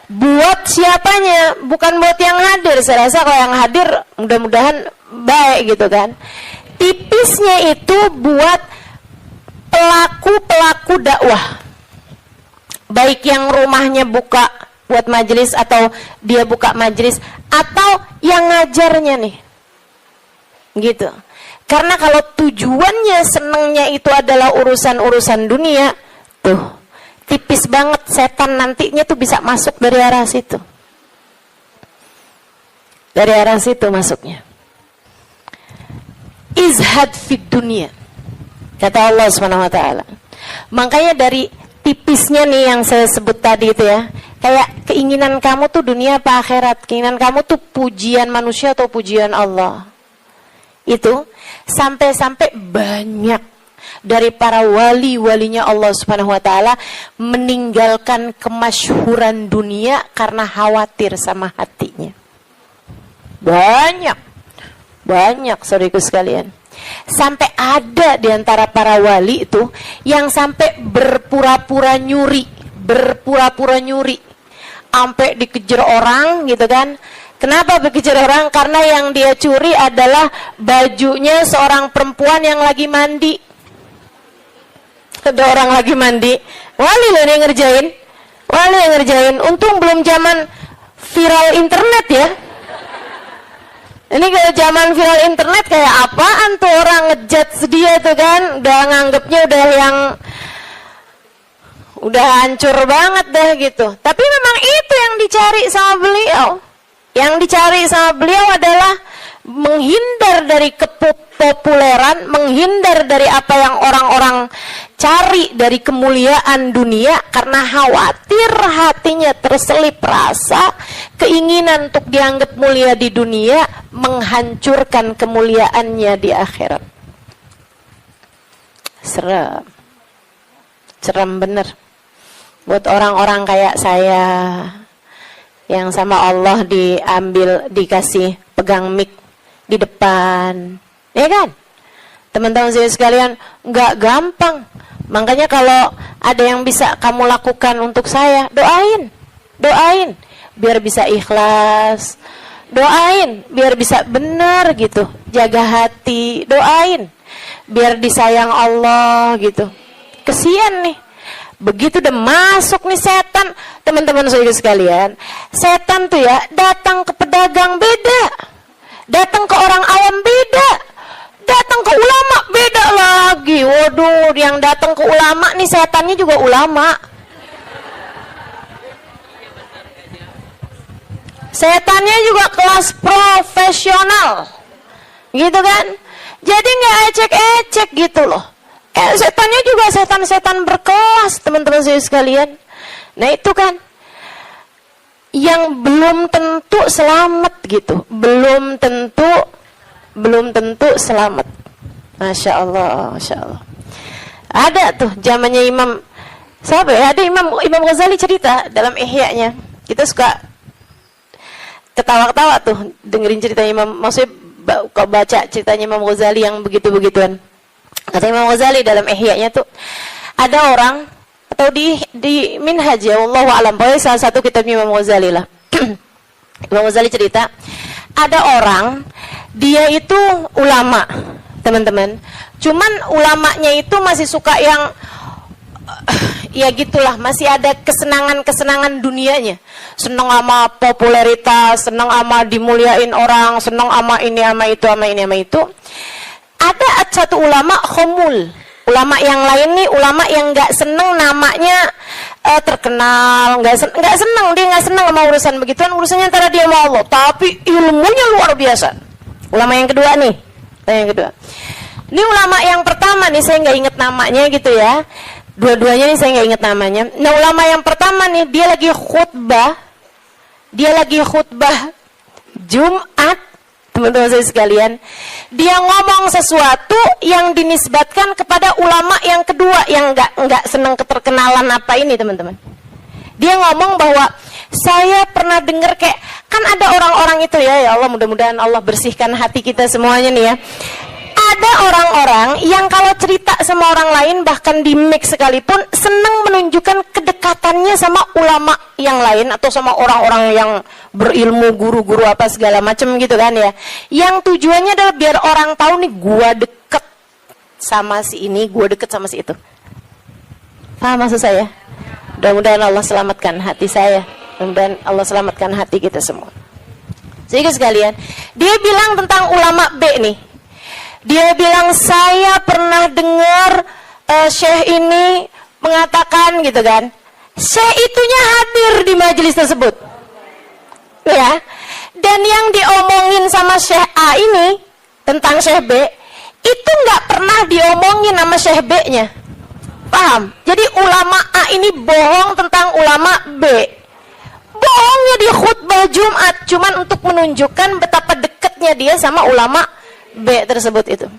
Buat siapanya? Bukan buat yang hadir. Saya rasa kalau yang hadir mudah-mudahan baik gitu kan. Tipisnya itu buat pelaku-pelaku dakwah, baik yang rumahnya buka buat majelis atau dia buka majelis, atau yang ngajarnya nih, gitu. Karena kalau tujuannya senengnya itu adalah urusan-urusan dunia, tuh tipis banget, setan nantinya tuh bisa masuk dari arah situ. Dari arah situ masuknya. Izhad fid dunia, kata Allah Subhanahu wa taala. Makanya dari tipisnya nih yang saya sebut tadi itu ya, kayak keinginan kamu tuh dunia apa akhirat, keinginan kamu tuh pujian manusia atau pujian Allah. Itu sampai-sampai banyak dari para wali-walinya Allah Subhanahu wa taala meninggalkan kemasyhuran dunia karena khawatir sama hatinya. Banyak saudaraku sekalian. Sampai ada di antara para wali itu yang sampai berpura-pura nyuri, sampai dikejar orang gitu kan. Kenapa dikejar orang? Karena yang dia curi adalah bajunya seorang perempuan yang lagi mandi. Ada orang lagi mandi, wali loh yang ngerjain. Untung belum zaman viral internet ya. Ini kalau zaman viral internet kayak apaan tuh, orang ngejudge dia tuh kan, udah nganggepnya udah hancur banget dah gitu. Tapi memang itu yang dicari sama beliau. Yang dicari sama beliau adalah menghindar dari kepopuleran, menghindar dari apa yang orang-orang cari dari kemuliaan dunia, karena khawatir hatinya terselip rasa keinginan untuk dianggap mulia di dunia, menghancurkan kemuliaannya di akhirat. Serem bener buat orang-orang kayak saya yang sama Allah dikasih pegang mic di depan, ya kan? Teman-teman saya sekalian, nggak gampang. Makanya kalau ada yang bisa kamu lakukan untuk saya, doain, biar bisa ikhlas, doain, biar bisa benar gitu, jaga hati, doain, biar disayang Allah gitu. Kesian nih, begitu udah masuk nih setan, teman-teman saya sekalian, setan tuh ya datang ke pedagang beda, datang ke orang awam beda, datang ke ulama beda lagi. Waduh, yang datang ke ulama nih setannya juga ulama. Setannya juga kelas profesional, gitu kan? Jadi nggak ecek-ecek gitu loh. Setannya juga setan-setan berkelas, teman-teman saya sekalian. Nah itu kan yang belum tentu selamat gitu, belum tentu selamat. Masya Allah, Masya Allah. Ada tuh zamannya Imam, siapa ya? Ada Imam Ghazali cerita dalam Ihya-nya. Kita suka ketawa-ketawa tuh dengerin cerita Imam, maksudnya kau baca ceritanya Imam Ghazali yang begitu-begituan. Kata Imam Ghazali dalam Ihya-nya tuh, ada orang atau di Minhaj ya, wallahu a'lam, pokoknya salah satu kitab Imam Ghazali lah. Imam Ghazali cerita, ada orang, dia itu ulama, teman-teman. Cuman ulamanya itu masih suka yang ya gitulah, masih ada kesenangan-kesenangan dunianya. Senang sama popularitas, senang sama dimuliain orang, senang sama ini sama itu sama ini sama itu. Ada satu ulama khomul. Ulama yang lain nih, ulama yang nggak seneng namanya terkenal, nggak seneng, dia nggak seneng sama urusan begituan, urusannya antara dia sama Allah, tapi ilmunya luar biasa. Ulama yang kedua nih, yang kedua. Ini ulama yang pertama nih, saya nggak inget namanya gitu ya. Dua-duanya nih saya nggak inget namanya. Nah, ulama yang pertama nih, dia lagi khutbah Jumat. Teman-teman saya sekalian, dia ngomong sesuatu yang dinisbatkan kepada ulama yang kedua yang nggak senang keterkenalan apa ini, teman-teman. Dia ngomong bahwa saya pernah dengar kayak, kan ada orang-orang itu ya Allah, mudah-mudahan Allah bersihkan hati kita semuanya nih ya. Ada orang-orang yang kalau cerita sama orang lain, bahkan di mix sekalipun, senang menunjukkan kedekatannya sama ulama yang lain atau sama orang-orang yang berilmu, guru-guru apa segala macam gitu kan ya. Yang tujuannya adalah biar orang tahu nih, gua deket sama si ini, gua deket sama si itu. Paham maksud saya? Mudah-mudahan Allah selamatkan hati saya. Mudah-mudahan Allah selamatkan hati kita semua. Sehingga sekalian, dia bilang tentang ulama B nih. Dia bilang, saya pernah dengar Syekh ini mengatakan gitu kan. Syekh itunya hadir di majelis tersebut. Ya. Dan yang diomongin sama Syekh A ini tentang Syekh B, itu nggak pernah diomongin sama Syekh B-nya. Paham? Jadi ulama A ini bohong tentang ulama B. Bohongnya di khutbah Jumat cuman untuk menunjukkan betapa dekatnya dia sama ulama B tersebut itu.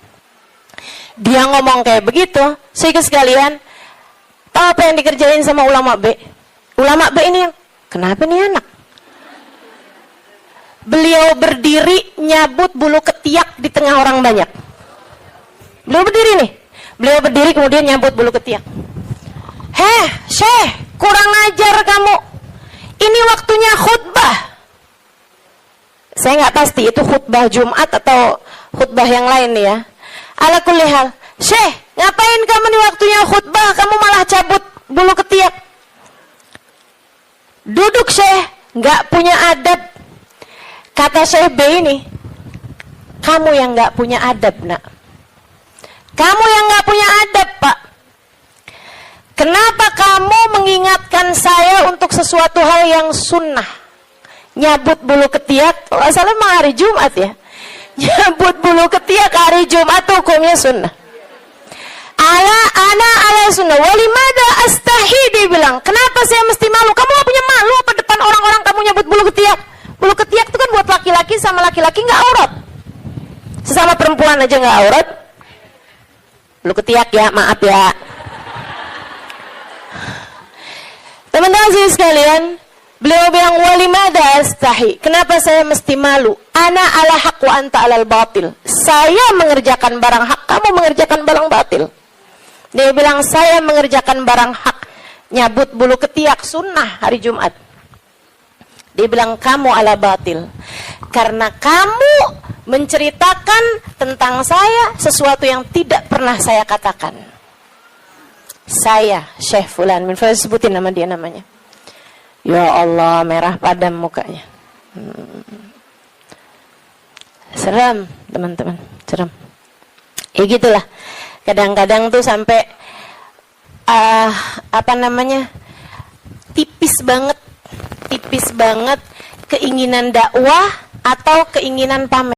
Dia ngomong kayak begitu, sehingga sekalian, tahu apa yang dikerjain sama ulama B? Ulama B ini, kenapa nih anak? Beliau berdiri nyabut bulu ketiak di tengah orang banyak. Beliau berdiri nih, beliau berdiri kemudian nyabut bulu ketiak. Heh, Syekh, kurang ajar kamu. Ini waktunya khutbah. Saya nggak pasti itu khutbah Jumat atau khutbah yang lain nih ya. Ala kulli hal, Syekh, ngapain kamu di waktunya khutbah, kamu malah cabut bulu ketiak? Duduk Syekh, nggak punya adab. Kata Syekh B ini, kamu yang nggak punya adab, nak. Kamu yang nggak punya adab, Pak. Kenapa kamu mengingatkan saya untuk sesuatu hal yang sunnah? Nyabut bulu ketiak, kalau salah memang hari Jumat ya. Nyabut bulu ketiak hari Jumat hukumnya sunnah. Ala sunnah. Walimada astahi, dia bilang. Kenapa saya mesti malu? Kamu gak punya malu apa depan orang-orang kamu nyabut bulu ketiak? Bulu ketiak itu kan buat laki-laki sama laki-laki nggak aurat. Sesama perempuan aja nggak aurat. Bulu ketiak ya, maaf ya. Teman-teman sekalian, beliau bilang walimada astahi. Kenapa saya mesti malu? Ana ala haq wa anta alal batil. Saya mengerjakan barang hak, kamu mengerjakan barang batil. Dia bilang saya mengerjakan barang hak, nyabut bulu ketiak sunnah hari Jumat. Dia bilang kamu ala batil. Karena kamu menceritakan tentang saya sesuatu yang tidak pernah saya katakan. Saya Syekh Fulan min Fulan, sebutin nama dia namanya. Ya Allah, merah padam mukanya. Seram, teman-teman, seram. Ya gitulah. Kadang-kadang tuh sampai tipis banget keinginan dakwah atau keinginan pamer.